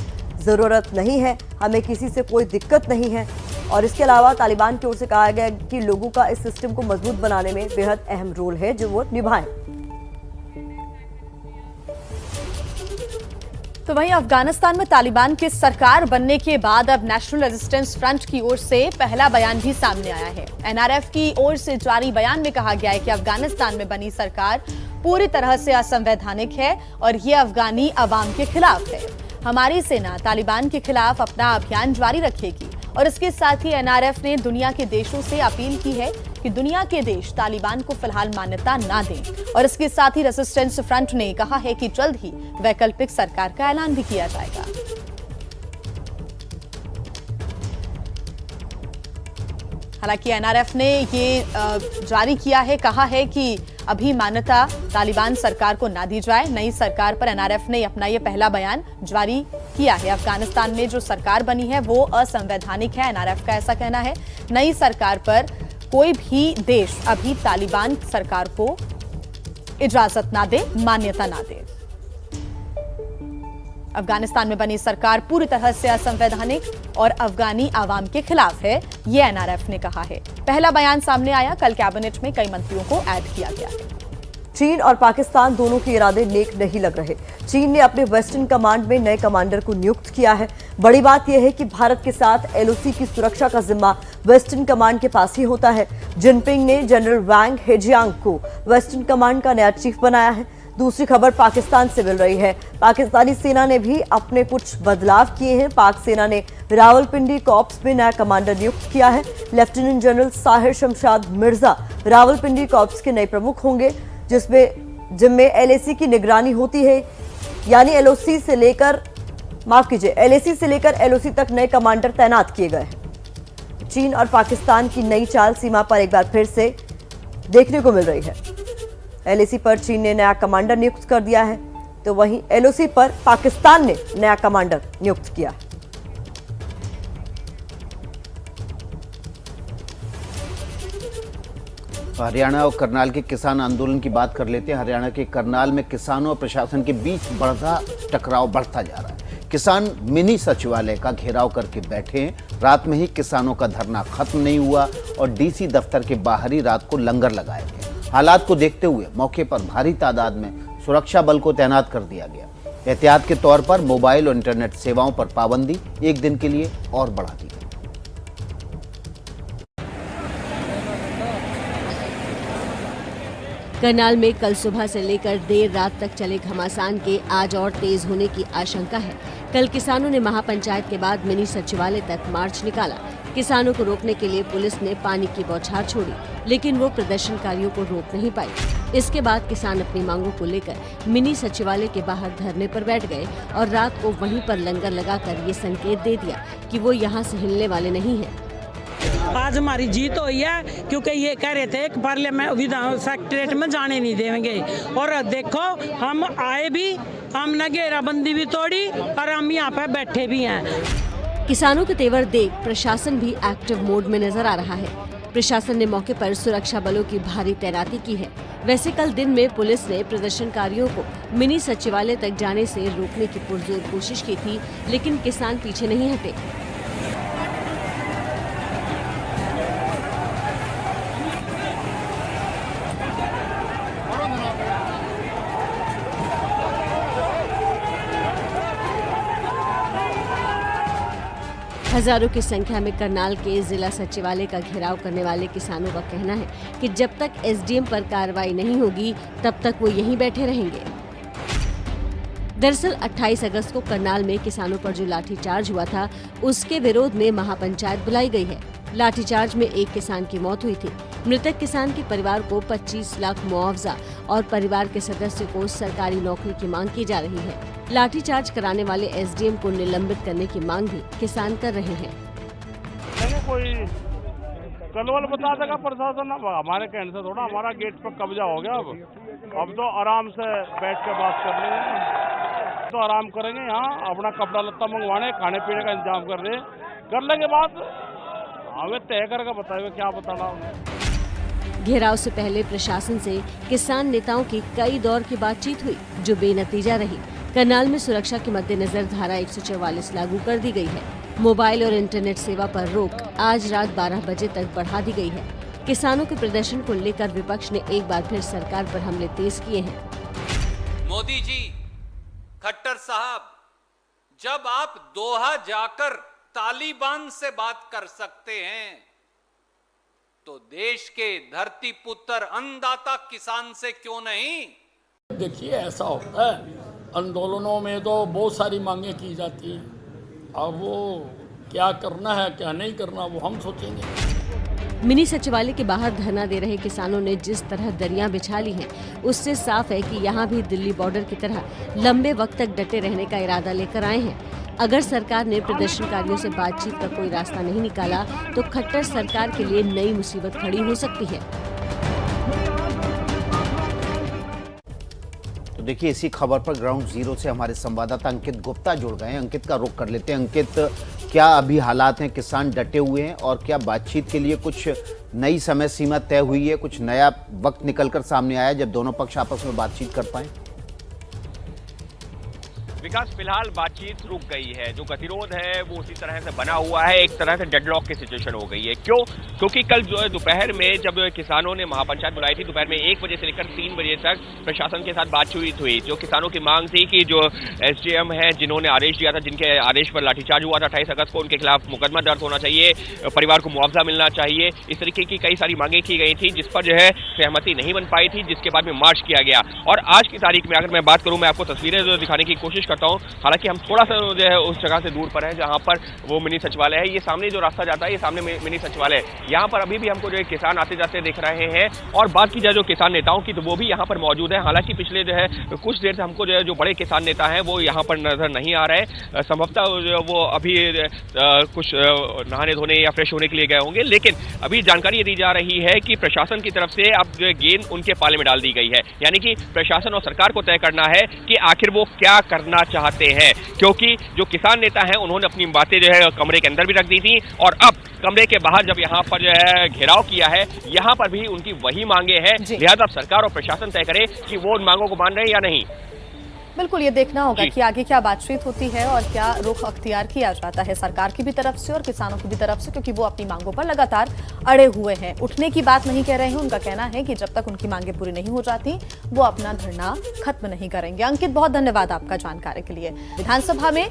जरूरत नहीं है, हमें किसी से कोई दिक्कत नहीं है। और इसके अलावा तालिबान की ओर से कहा गया कि लोगों का इस सिस्टम को मजबूत बनाने में बेहद अहम रोल है जो वो निभाएं।
तो वहीं अफगानिस्तान में तालिबान की सरकार बनने के बाद अब नेशनल रेजिस्टेंस फ्रंट की ओर से पहला बयान भी सामने आया है। एनआरएफ की ओर से जारी बयान में कहा गया है कि अफगानिस्तान में बनी सरकार पूरी तरह से असंवैधानिक है और ये अफगानी अवाम के खिलाफ है। हमारी सेना तालिबान के खिलाफ अपना अभियान जारी रखेगी। और इसके साथ ही एनआरएफ ने दुनिया के देशों से अपील की है कि दुनिया के देश तालिबान को फिलहाल मान्यता ना दें। और इसके साथ ही रेजिस्टेंस फ्रंट ने कहा है कि जल्द ही वैकल्पिक सरकार का ऐलान भी किया जाएगा। हालांकि एनआरएफ ने ये जारी किया है, कहा है कि अभी मान्यता तालिबान सरकार को ना दी जाए। नई सरकार पर एनआरएफ ने अपना ये पहला बयान जारी किया है। अफगानिस्तान में जो सरकार बनी है वो असंवैधानिक है, एनआरएफ का ऐसा कहना है। नई सरकार पर कोई भी देश अभी तालिबान सरकार को इजाजत ना दे, मान्यता ना दे। अफगानिस्तान में बनी सरकार पूरी तरह से असंवैधानिक और अफगानी आवाम के खिलाफ है, ये एनआरएफ ने कहा है। पहला बयान सामने आया, कल कैबिनेट में कई मंत्रियों को ऐड किया गया है।
चीन और पाकिस्तान दोनों के इरादे नेक नहीं लग रहे। चीन ने अपने वेस्टर्न कमांड में नए कमांडर को नियुक्त किया है। बड़ी बात यह है कि भारत के साथ एलओसी की सुरक्षा का जिम्मा वेस्टर्न कमांड के पास ही होता है। जिनपिंग ने जनरल वांग हेजियांग को वेस्टर्न कमांड का नया चीफ बनाया है। दूसरी खबर पाकिस्तान से मिल रही है। पाकिस्तानी सेना ने भी अपने कुछ बदलाव किए हैं। पाक सेना ने रावलपिंडी कॉर्प्स में नया कमांडर नियुक्त किया है। Lieutenant general Sahir Shamshad Mirza Rawalpindi corps के नए प्रमुख होंगे, जिनमें एलएसी की निगरानी होती है। यानी एलओसी से लेकर एलएसी से लेकर एलओसी तक नए कमांडर तैनात किए गए हैं। चीन और पाकिस्तान की नई चाल सीमा पर एक बार फिर से देखने को मिल रही है। एलएसी पर चीन ने नया कमांडर नियुक्त कर दिया है, तो वहीं एलओसी पर पाकिस्तान ने नया कमांडर नियुक्त किया है।
हरियाणा और करनाल के किसान आंदोलन की बात कर लेते हैं। हरियाणा के करनाल में किसानों और प्रशासन के बीच टकराव बढ़ता जा रहा है। किसान मिनी सचिवालय का घेराव करके बैठे हैं। रात में ही किसानों का धरना खत्म नहीं हुआ और डीसी दफ्तर के बाहर ही रात को लंगर लगाए गए। हालात को देखते हुए मौके पर भारी तादाद में सुरक्षा बल को तैनात कर दिया गया। एहतियात के तौर पर मोबाइल और इंटरनेट सेवाओं पर पाबंदी एक दिन के लिए और बढ़ा दी गई।
करनाल में कल सुबह से लेकर देर रात तक चले घमासान के आज और तेज होने की आशंका है। कल किसानों ने महापंचायत के बाद मिनी सचिवालय तक मार्च निकाला। किसानों को रोकने के लिए पुलिस ने पानी की बौछार छोड़ी, लेकिन वो प्रदर्शनकारियों को रोक नहीं पाई। इसके बाद किसान अपनी मांगों को लेकर मिनी सचिवालय के बाहर धरने पर बैठ गए और रात को वहीं पर लंगर लगाकर ये संकेत दे दिया कि वो यहाँ से हिलने वाले नहीं हैं।
आज हमारी जीत हुई है, क्योंकि ये कह रहे थे कि पार्लियामेंट विधान सेक्रेटरीट में जाने नहीं देंगे। और देखो, हम आए भी, हमने घेराबंदी भी तोड़ी और हम यहाँ पे बैठे भी हैं।
किसानों के तेवर देख प्रशासन भी एक्टिव मोड में नजर आ रहा है। प्रशासन ने मौके पर सुरक्षा बलों की भारी तैनाती की है। वैसे कल दिन में पुलिस ने प्रदर्शनकारियों को मिनी सचिवालय तक जाने से रोकने की पुरजोर कोशिश की थी, लेकिन किसान पीछे नहीं हटे। हजारों की संख्या में करनाल के जिला सचिवालय का घेराव करने वाले किसानों का कहना है कि जब तक एसडीएम पर कार्रवाई नहीं होगी तब तक वो यहीं बैठे रहेंगे। दरअसल 28 अगस्त को करनाल में किसानों पर जो लाठीचार्ज हुआ था, उसके विरोध में महापंचायत बुलाई गई है। लाठीचार्ज में एक किसान की मौत हुई थी। मृतक किसान के परिवार को 25 लाख मुआवजा और परिवार के सदस्य को सरकारी नौकरी की मांग की जा रही है। लाठीचार्ज कराने वाले एसडीएम को निलंबित करने की मांग भी किसान कर रहे हैं।
कोई कलवल बता देगा प्रशासन, हमारे कहने से थोड़ा, हमारा गेट पर कब्जा हो गया। अब तो आराम से बैठ के बात कर लेंगे, तो आराम करेंगे यहाँ, अपना कपड़ा लत्ता मंगवाने, खाने पीने का इंतजाम कर लेंगे बात, हमें तय करके बताएगा क्या बताना।
घेराव से पहले प्रशासन से किसान नेताओं की कई दौर की बातचीत हुई, जो बेनतीजा रही। करनाल में सुरक्षा के मद्देनजर धारा 144 लागू कर दी गई है। मोबाइल और इंटरनेट सेवा पर रोक आज रात 12 बजे तक बढ़ा दी गई है। किसानों के प्रदर्शन को लेकर विपक्ष ने एक बार फिर सरकार पर हमले तेज किए हैं।
मोदी जी, खट्टर साहब, जब आप दोहा जाकर तालिबान से बात कर सकते हैं, तो देश के धरती पुत्र अन्नदाता किसान से क्यों नहीं?
देखिए, ऐसा होता है, आंदोलनों में तो बहुत सारी मांगे की जाती हैं। अब वो क्या करना है क्या नहीं करना वो हम सोचेंगे।
मिनी सचिवालय के बाहर धरना दे रहे किसानों ने जिस तरह दरियां बिछा ली हैं, उससे साफ है कि यहाँ भी दिल्ली बॉर्डर की तरह लंबे वक्त तक डटे रहने का इरादा लेकर आए हैं। अगर सरकार ने प्रदर्शनकारियों से बातचीत का कोई रास्ता नहीं निकाला तो खट्टर सरकार के लिए नई मुसीबत खड़ी हो सकती है।
तो देखिए, इसी खबर पर ग्राउंड जीरो से हमारे संवाददाता अंकित गुप्ता जुड़ गए हैं। अंकित का रुख कर लेते हैं। अंकित, क्या अभी हालात हैं? किसान डटे हुए हैं और क्या बातचीत के लिए कुछ नई समय सीमा तय हुई है? कुछ नया वक्त निकलकर सामने आया जब दोनों पक्ष आपस में बातचीत कर पाए?
विकास, फिलहाल बातचीत रुक गई है। जो गतिरोध है वो उसी तरह से बना हुआ है, एक तरह से डेडलॉक की सिचुएशन हो गई है। क्यों? क्योंकि कल जो है दोपहर में जब किसानों ने महापंचायत बुलाई थी, दोपहर में 1 बजे से लेकर 3 बजे तक प्रशासन के साथ बातचीत हुई। जो किसानों की मांग थी कि जो एसडीएम है, जिन्होंने आदेश दिया था, जिनके आदेश पर लाठीचार्ज हुआ था 28 अगस्त को, उनके खिलाफ मुकदमा दर्ज होना चाहिए, परिवार को मुआवजा मिलना चाहिए, इस तरीके की कई सारी मांगे की गई थी, जिस पर जो है सहमति नहीं बन पाई थी, जिसके बाद में मार्च किया गया। और आज की तारीख में अगर मैं बात करूं, मैं आपको तस्वीरें जो दिखाने की कोशिश करता हूं, हालांकि हम थोड़ा सा जो है उस जगह से दूर पर है जहां पर वो मिनी सचिवालय है। ये सामने जो रास्ता जाता है, ये सामने मिनी सचिवालय है। यहाँ पर अभी भी हमको जो है किसान आते जाते दिख रहे हैं। और बात की जाए जो किसान नेताओं की, तो वो भी यहाँ पर मौजूद है। हालांकि पिछले जो है कुछ देर से हमको जो है जो बड़े किसान नेता हैं वो यहाँ पर नजर नहीं आ रहे। संभवतः वो अभी कुछ नहाने धोने या फ्रेश होने के लिए गए होंगे। लेकिन अभी जानकारी ये दी जा रही है कि प्रशासन की तरफ से अब जो है गेंद उनके पाले में डाल दी गई है। यानी कि प्रशासन और सरकार को तय करना है कि आखिर वो क्या करना चाहते हैं, क्योंकि जो किसान नेता हैं उन्होंने अपनी बातें जो है कमरे के अंदर भी रख दी थी, और अब कमरे के बाहर जब यहाँ पर जो है घेराव किया है, यहाँ पर भी उनकी वही मांगे हैं। लिहाजा सरकार और प्रशासन तय करे कि वो उन मांगों को मान रहे हैं या नहीं।
बिल्कुल, ये देखना होगा कि आगे क्या बातचीत होती है और क्या रुख अख्तियार किया जाता है सरकार की भी तरफ से और किसानों की भी तरफ से, क्योंकि वो अपनी मांगों पर लगातार अड़े हुए हैं। उठने की बात नहीं कह रहे हैं। उनका कहना है कि जब तक उनकी मांगे पूरी नहीं हो जाती वो अपना धरना खत्म नहीं करेंगे। अंकित, बहुत धन्यवाद आपका जानकारी के लिए। विधानसभा में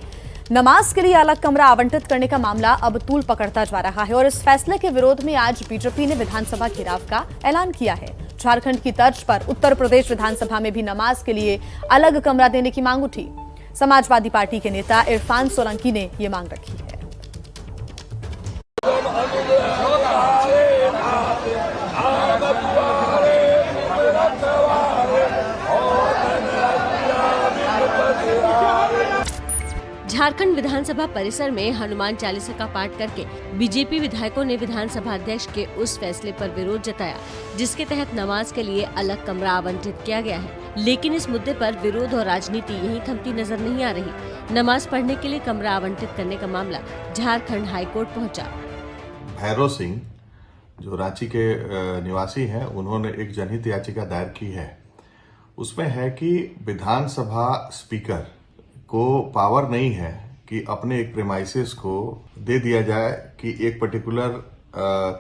नमाज के लिए अलग कमरा आवंटित करने का मामला अब तूल पकड़ता जा रहा है और इस फैसले के विरोध में आज बीजेपी ने विधानसभा घेराव का ऐलान किया है। झारखंड की तर्ज पर उत्तर प्रदेश विधानसभा में भी नमाज के लिए अलग कमरा देने की मांग उठी। समाजवादी पार्टी के नेता इरफान सोलंकी ने ये मांग रखी है।
झारखंड विधानसभा परिसर में हनुमान चालीसा का पाठ करके बीजेपी विधायकों ने विधानसभा अध्यक्ष के उस फैसले पर विरोध जताया जिसके तहत नमाज के लिए अलग कमरा आवंटित किया गया है। लेकिन इस मुद्दे पर विरोध और राजनीति यहीं थमती नजर नहीं आ रही। नमाज पढ़ने के लिए कमरा आवंटित करने का मामला झारखंड हाईकोर्ट पहुंचा।
भैरव सिंह जो रांची के निवासी हैं, उन्होंने एक जनहित याचिका दायर की है। उसमें है कि विधानसभा स्पीकर को पावर नहीं है कि अपने एक प्रेमाइसेस को दे दिया जाए कि एक पर्टिकुलर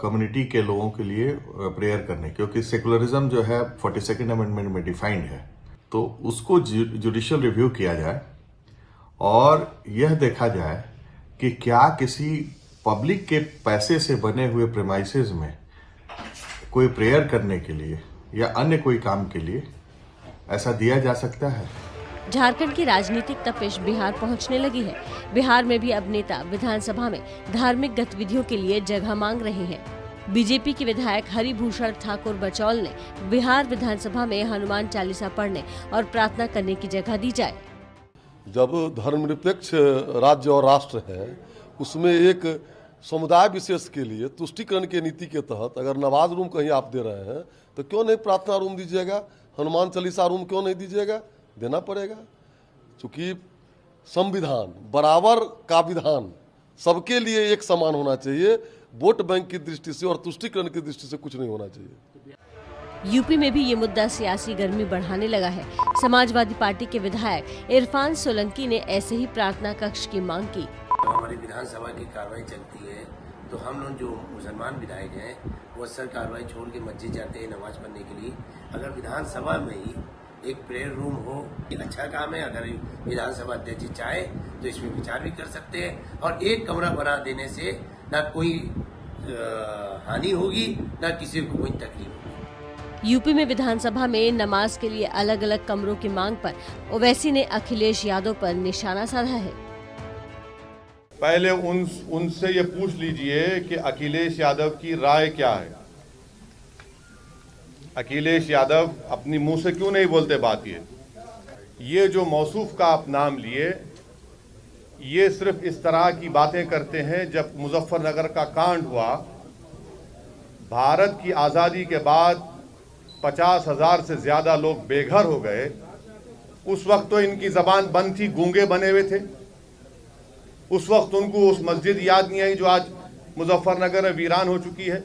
कम्युनिटी के लोगों के लिए प्रेयर करने, क्योंकि सेकुलरिज्म जो है 42nd अमेंडमेंट में डिफाइंड है। तो उसको जुडिशियल रिव्यू किया जाए और यह देखा जाए कि क्या किसी पब्लिक के पैसे से बने हुए प्रेमाइसेस में कोई प्रेयर करने के लिए या अन्य कोई काम के लिए ऐसा दिया जा सकता है।
झारखंड की राजनीतिक तपिश बिहार पहुंचने लगी है। बिहार में भी अब नेता विधानसभा में धार्मिक गतिविधियों के लिए जगह मांग रहे हैं। बीजेपी के विधायक हरिभूषण ठाकुर बचौल ने बिहार विधानसभा में हनुमान चालीसा पढ़ने और प्रार्थना करने की जगह दी जाए।
जब धर्मनिरपेक्ष राज्य और राष्ट्र है, उसमें एक समुदाय विशेष के लिए तुष्टिकरण की नीति के तहत अगर नमाज रूम कहीं आप दे रहे हैं तो क्यों नहीं प्रार्थना रूम दीजिएगा, हनुमान चालीसा रूम क्यों नहीं दीजिएगा? देना पड़ेगा, क्योंकि संविधान बराबर का विधान सबके लिए एक समान होना चाहिए। वोट बैंक की दृष्टि से और तुष्टिकरण की दृष्टि से कुछ नहीं होना चाहिए।
यूपी में भी ये मुद्दा सियासी गर्मी बढ़ाने लगा है। समाजवादी पार्टी के विधायक इरफान सोलंकी ने ऐसे ही प्रार्थना कक्ष की मांग की।
हमारी विधानसभा की कार्रवाई चलती है तो हम लोग जो मुसलमान विधायक हैं वो अक्सर कार्रवाई छोड़ के मस्जिद जाते हैं नमाज पढ़ने के लिए। अगर विधानसभा में ही एक प्रेयर रूम हो, एक अच्छा काम है। अगर विधानसभा अध्यक्ष चाहे तो इसमें विचार भी कर सकते हैं और एक कमरा बना देने से न कोई हानि होगी न किसी को कोई तकलीफ होगी।
यूपी में विधानसभा में नमाज के लिए अलग अलग कमरों की मांग पर ओवैसी ने अखिलेश यादव पर निशाना साधा है।
पहले उनसे ये पूछ लीजिए कि अखिलेश यादव की राय क्या है। अखिलेश यादव अपनी मुंह से क्यों नहीं बोलते बात? ये जो मौसूफ का आप नाम लिए, ये सिर्फ इस तरह की बातें करते हैं। जब मुजफ्फरनगर का कांड हुआ, भारत की आज़ादी के बाद 50,000 से ज़्यादा लोग बेघर हो गए। उस वक्त तो इनकी ज़बान बंद थी, गूंगे बने हुए थे। उस वक्त उनको उस मस्जिद याद नहीं आई जो आज मुजफ्फरनगर वीरान हो चुकी है।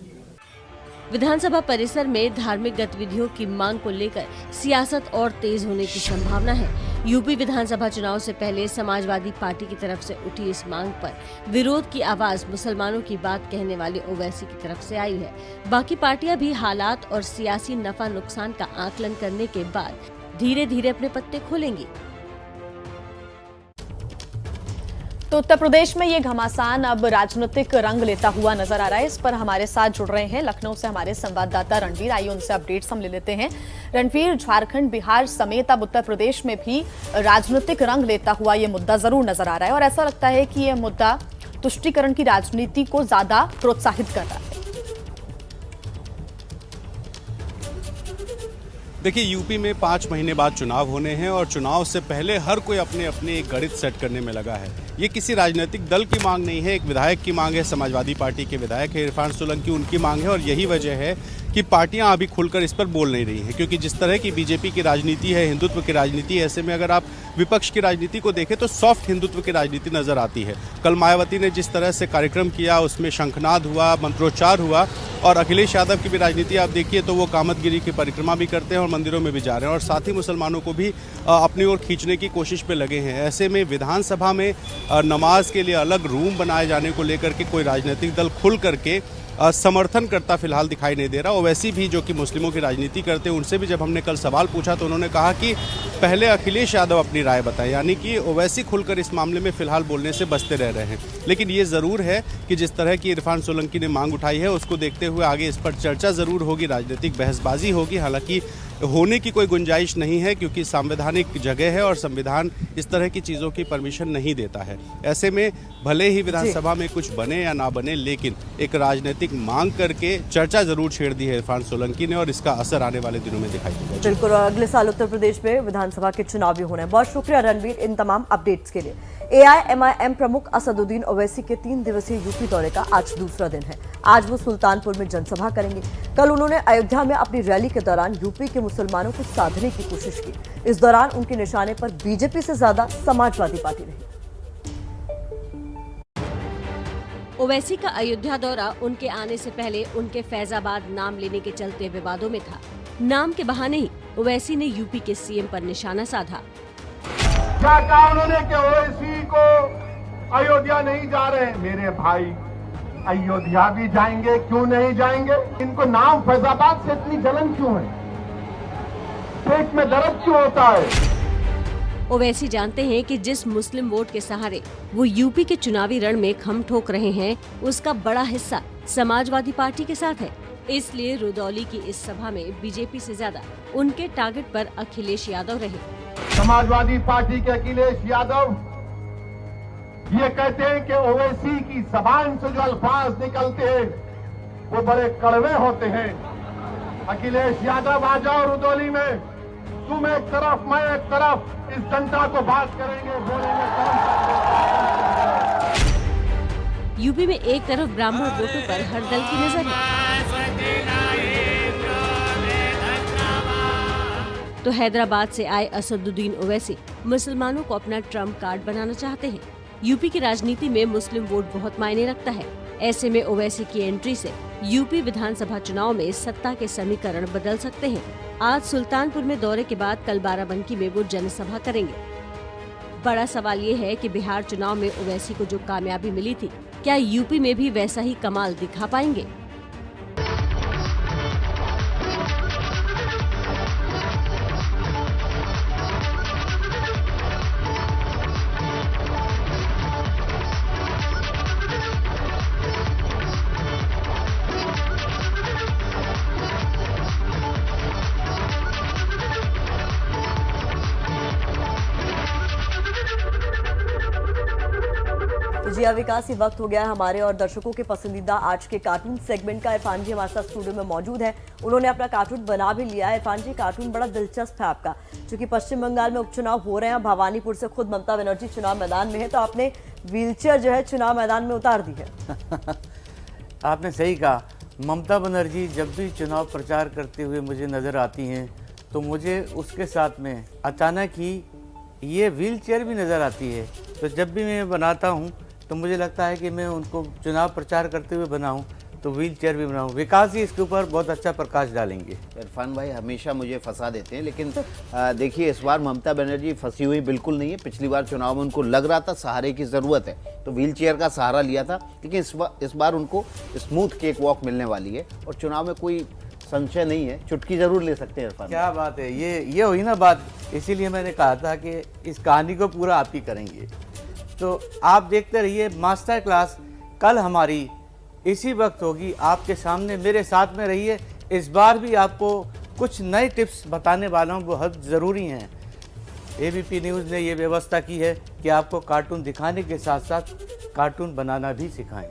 विधानसभा परिसर में धार्मिक गतिविधियों की मांग को लेकर सियासत और तेज होने की संभावना है। यूपी विधानसभा चुनाव से पहले समाजवादी पार्टी की तरफ से उठी इस मांग पर विरोध की आवाज मुसलमानों की बात कहने वाले ओवैसी की तरफ से आई है। बाकी पार्टियां भी हालात और सियासी नफा नुकसान का आकलन करने के बाद धीरे धीरे अपने पत्ते खोलेंगी।
तो उत्तर प्रदेश में ये घमासान अब राजनीतिक रंग लेता हुआ नजर आ रहा है। इस पर हमारे साथ जुड़ रहे हैं लखनऊ से हमारे संवाददाता रणवीर। आइए उनसे अपडेट्स हम ले लेते हैं। रणवीर, झारखंड, बिहार समेत अब उत्तर प्रदेश में भी राजनीतिक रंग लेता हुआ ये मुद्दा जरूर नजर आ रहा है और ऐसा लगता है कि ये मुद्दा तुष्टीकरण की राजनीति को ज्यादा प्रोत्साहित कर रहा है।
देखिए, यूपी में 5 महीने बाद चुनाव होने हैं और चुनाव से पहले हर कोई अपने अपने एक गणित सेट करने में लगा है। ये किसी राजनीतिक दल की मांग नहीं है, एक विधायक की मांग है। समाजवादी पार्टी के विधायक है इरफान सोलंकी, उनकी मांग है और यही वजह है कि पार्टियां अभी खुलकर इस पर बोल नहीं रही हैं, क्योंकि जिस तरह की बीजेपी की राजनीति है, हिंदुत्व की राजनीति है, ऐसे में अगर आप विपक्ष की राजनीति को देखें तो सॉफ्ट हिंदुत्व की राजनीति नजर आती है। कल मायावती ने जिस तरह से कार्यक्रम किया, उसमें शंखनाद हुआ, मंत्रोच्चार हुआ, और अखिलेश यादव की भी राजनीति आप देखिए तो वो कामतगिरी की परिक्रमा भी करते हैं और मंदिरों में भी जा रहे हैं और साथ ही मुसलमानों को भी अपनी ओर खींचने की कोशिश पे लगे हैं। ऐसे में विधानसभा में नमाज के लिए अलग रूम बनाए जाने को लेकर के कोई राजनीतिक दल खुल करके समर्थन करता फिलहाल दिखाई नहीं दे रहा। ओवैसी भी जो कि मुस्लिमों की राजनीति करते हैं, उनसे भी जब हमने कल सवाल पूछा तो उन्होंने कहा कि पहले अखिलेश यादव अपनी राय बताएं, यानी कि ओवैसी खुलकर इस मामले में फिलहाल बोलने से बचते रह रहे हैं। लेकिन ये ज़रूर है कि जिस तरह की इरफान सोलंकी ने मांग उठाई है, उसको देखते हुए आगे इस पर चर्चा ज़रूर होगी, राजनीतिक बहसबाजी होगी। हालांकि होने की कोई गुंजाइश नहीं है, क्योंकि संवैधानिक जगह है और संविधान इस तरह की चीज़ों की परमिशन नहीं देता है। ऐसे में भले ही विधानसभा में कुछ बने या ना बने, लेकिन एक राजनीतिक मांग करके चर्चा जरूर छेड़ दी है इरफान सोलंकी ने और इसका असर आने वाले दिनों में दिखाई देगा।
बिल्कुल, अगले साल उत्तर प्रदेश में विधानसभा के चुनाव भी होने हैं। बहुत शुक्रिया रणवीर इन तमाम अपडेट्स के लिए। AIMIM प्रमुख असदुद्दीन ओवैसी के 3 दिवसीय यूपी दौरे का आज दूसरा दिन है। आज वो सुल्तानपुर में जनसभा करेंगे। कल उन्होंने अयोध्या में अपनी रैली के दौरान यूपी के मुसलमानों को साधने की कोशिश की। इस दौरान उनके निशाने पर बीजेपी से ज्यादा समाजवादी पार्टी रही।
ओवैसी का अयोध्या दौरा उनके आने से पहले उनके फैजाबाद नाम लेने के चलते विवादों में था। नाम के बहाने ही ओवैसी ने यूपी के सीएम पर निशाना साधा।
क्या कहा उन्होंने कि ओवैसी को अयोध्या नहीं जा रहे? मेरे भाई, अयोध्या भी जाएंगे, क्यों नहीं जाएंगे? इनको नाम फैजाबाद से इतनी जलन क्यों है? पेट में दर्द क्यों होता है?
ओवैसी जानते हैं कि जिस मुस्लिम वोट के सहारे वो यूपी के चुनावी रण में खम ठोक रहे हैं, उसका बड़ा हिस्सा समाजवादी पार्टी के साथ है। इसलिए रुदौली की इस सभा में बीजेपी से ज्यादा उनके टारगेट पर अखिलेश यादव रहे।
समाजवादी पार्टी के अखिलेश यादव ये कहते हैं कि ओवैसी की जबान से जो अल्फाज निकलते हैं वो बड़े कड़वे होते हैं। अखिलेश यादव आ जाओ रुदौली में, तुम एक तरफ मैं एक तरफ, इस जनता को बात करेंगे, बोलेंगे।
यूपी में एक तरफ ब्राह्मण वोटों पर हर दल की नजर है, तो हैदराबाद से आए असदुद्दीन ओवैसी मुसलमानों को अपना ट्रम्प कार्ड बनाना चाहते हैं। यूपी की राजनीति में मुस्लिम वोट बहुत मायने रखता है। ऐसे में ओवैसी की एंट्री से यूपी विधानसभा चुनाव में सत्ता के समीकरण बदल सकते हैं। आज सुल्तानपुर में दौरे के बाद कल बाराबंकी में वो जनसभा करेंगे। बड़ा सवाल ये है कि बिहार चुनाव में ओवैसी को जो कामयाबी मिली थी, क्या यूपी में भी वैसा ही कमाल दिखा पाएंगे?
जिया विकास, ये वक्त हो गया है हमारे और दर्शकों के पसंदीदा आज के कार्टून सेगमेंट का। इरफान जी हमारे साथ स्टूडियो में मौजूद है, उन्होंने अपना कार्टून बना भी लिया है। इरफान जी, कार्टून बड़ा दिलचस्प है आपका, क्योंकि पश्चिम बंगाल में उपचुनाव हो रहे हैं, भवानीपुर से खुद ममता बनर्जी चुनाव मैदान में है, तो आपने व्हीलचेयर जो है चुनाव मैदान में उतार दी है।
आपने सही कहा, ममता बनर्जी जब भी चुनाव प्रचार करते हुए मुझे नज़र आती हैं तो मुझे उसके साथ में अचानक ही ये व्हीलचेयर भी नज़र आती है। तो जब भी मैं बनाता हूँ तो मुझे लगता है कि मैं उनको चुनाव प्रचार करते हुए बनाऊं तो व्हील चेयर भी बनाऊं। विकास जी इसके ऊपर बहुत अच्छा प्रकाश डालेंगे।
इरफान भाई हमेशा मुझे फंसा देते हैं, लेकिन देखिए इस बार ममता बनर्जी फंसी हुई बिल्कुल नहीं है। पिछली बार चुनाव में उनको लग रहा था सहारे की ज़रूरत है तो व्हील चेयर का सहारा लिया था, लेकिन इस बार उनको स्मूथ केक वॉक मिलने वाली है और चुनाव में कोई संशय नहीं है, चुटकी ज़रूर ले सकते हैं इरफान।
क्या बात है, ये हुई ना बात, इसीलिए मैंने कहा था कि इस कहानी को पूरा आप ही करेंगे। तो आप देखते रहिए, मास्टर क्लास कल हमारी इसी वक्त होगी, आपके सामने मेरे साथ में रहिए। इस बार भी आपको कुछ नए टिप्स बताने वाला हूँ, बहुत ज़रूरी हैं। एबीपी न्यूज़ ने ये व्यवस्था की है कि आपको कार्टून दिखाने के साथ साथ कार्टून बनाना भी सिखाएं।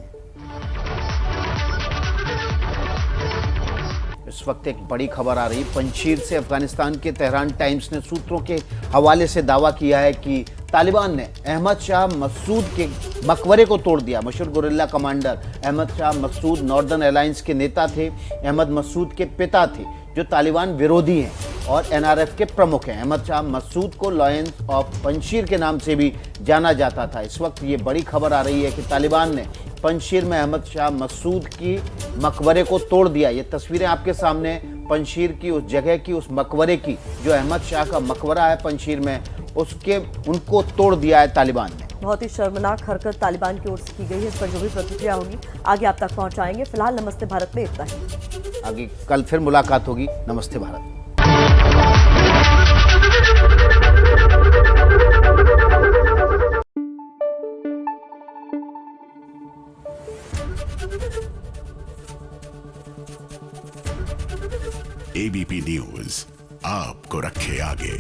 इस वक्त एक बड़ी खबर आ रही है पंजशीर से। अफगानिस्तान के तेहरान टाइम्स ने सूत्रों के हवाले से दावा किया है कि तालिबान ने अहमद शाह मसूद के मकबरे को तोड़ दिया। मशहूर guerrilla commander Ahmad Shah Massoud northern alliance के नेता थे। अहमद मसूद के पिता थे जो तालिबान विरोधी हैं और एनआरएफ के प्रमुख हैं। अहमद शाह मसूद को लॉयंस ऑफ पंजशीर के नाम से भी जाना जाता था। इस वक्त ये बड़ी खबर आ रही है कि तालिबान ने पंजशीर में अहमद शाह मसूद की मकबरे को तोड़ दिया। ये तस्वीरें आपके सामने पंजशीर की, उस जगह की, उस मकबरे की जो अहमद शाह का मकबरा है पंजशीर में, उनको तोड़ दिया है तालिबान ने।
बहुत ही शर्मनाक हरकत तालिबान की ओर से की गई है। इस पर जो भी प्रतिक्रिया होगी आगे आप तक पहुंचाएंगे। फिलहाल नमस्ते भारत में इतना ही।
आगे कल फिर मुलाकात होगी। नमस्ते भारत।
एबीपी न्यूज आपको रखे आगे।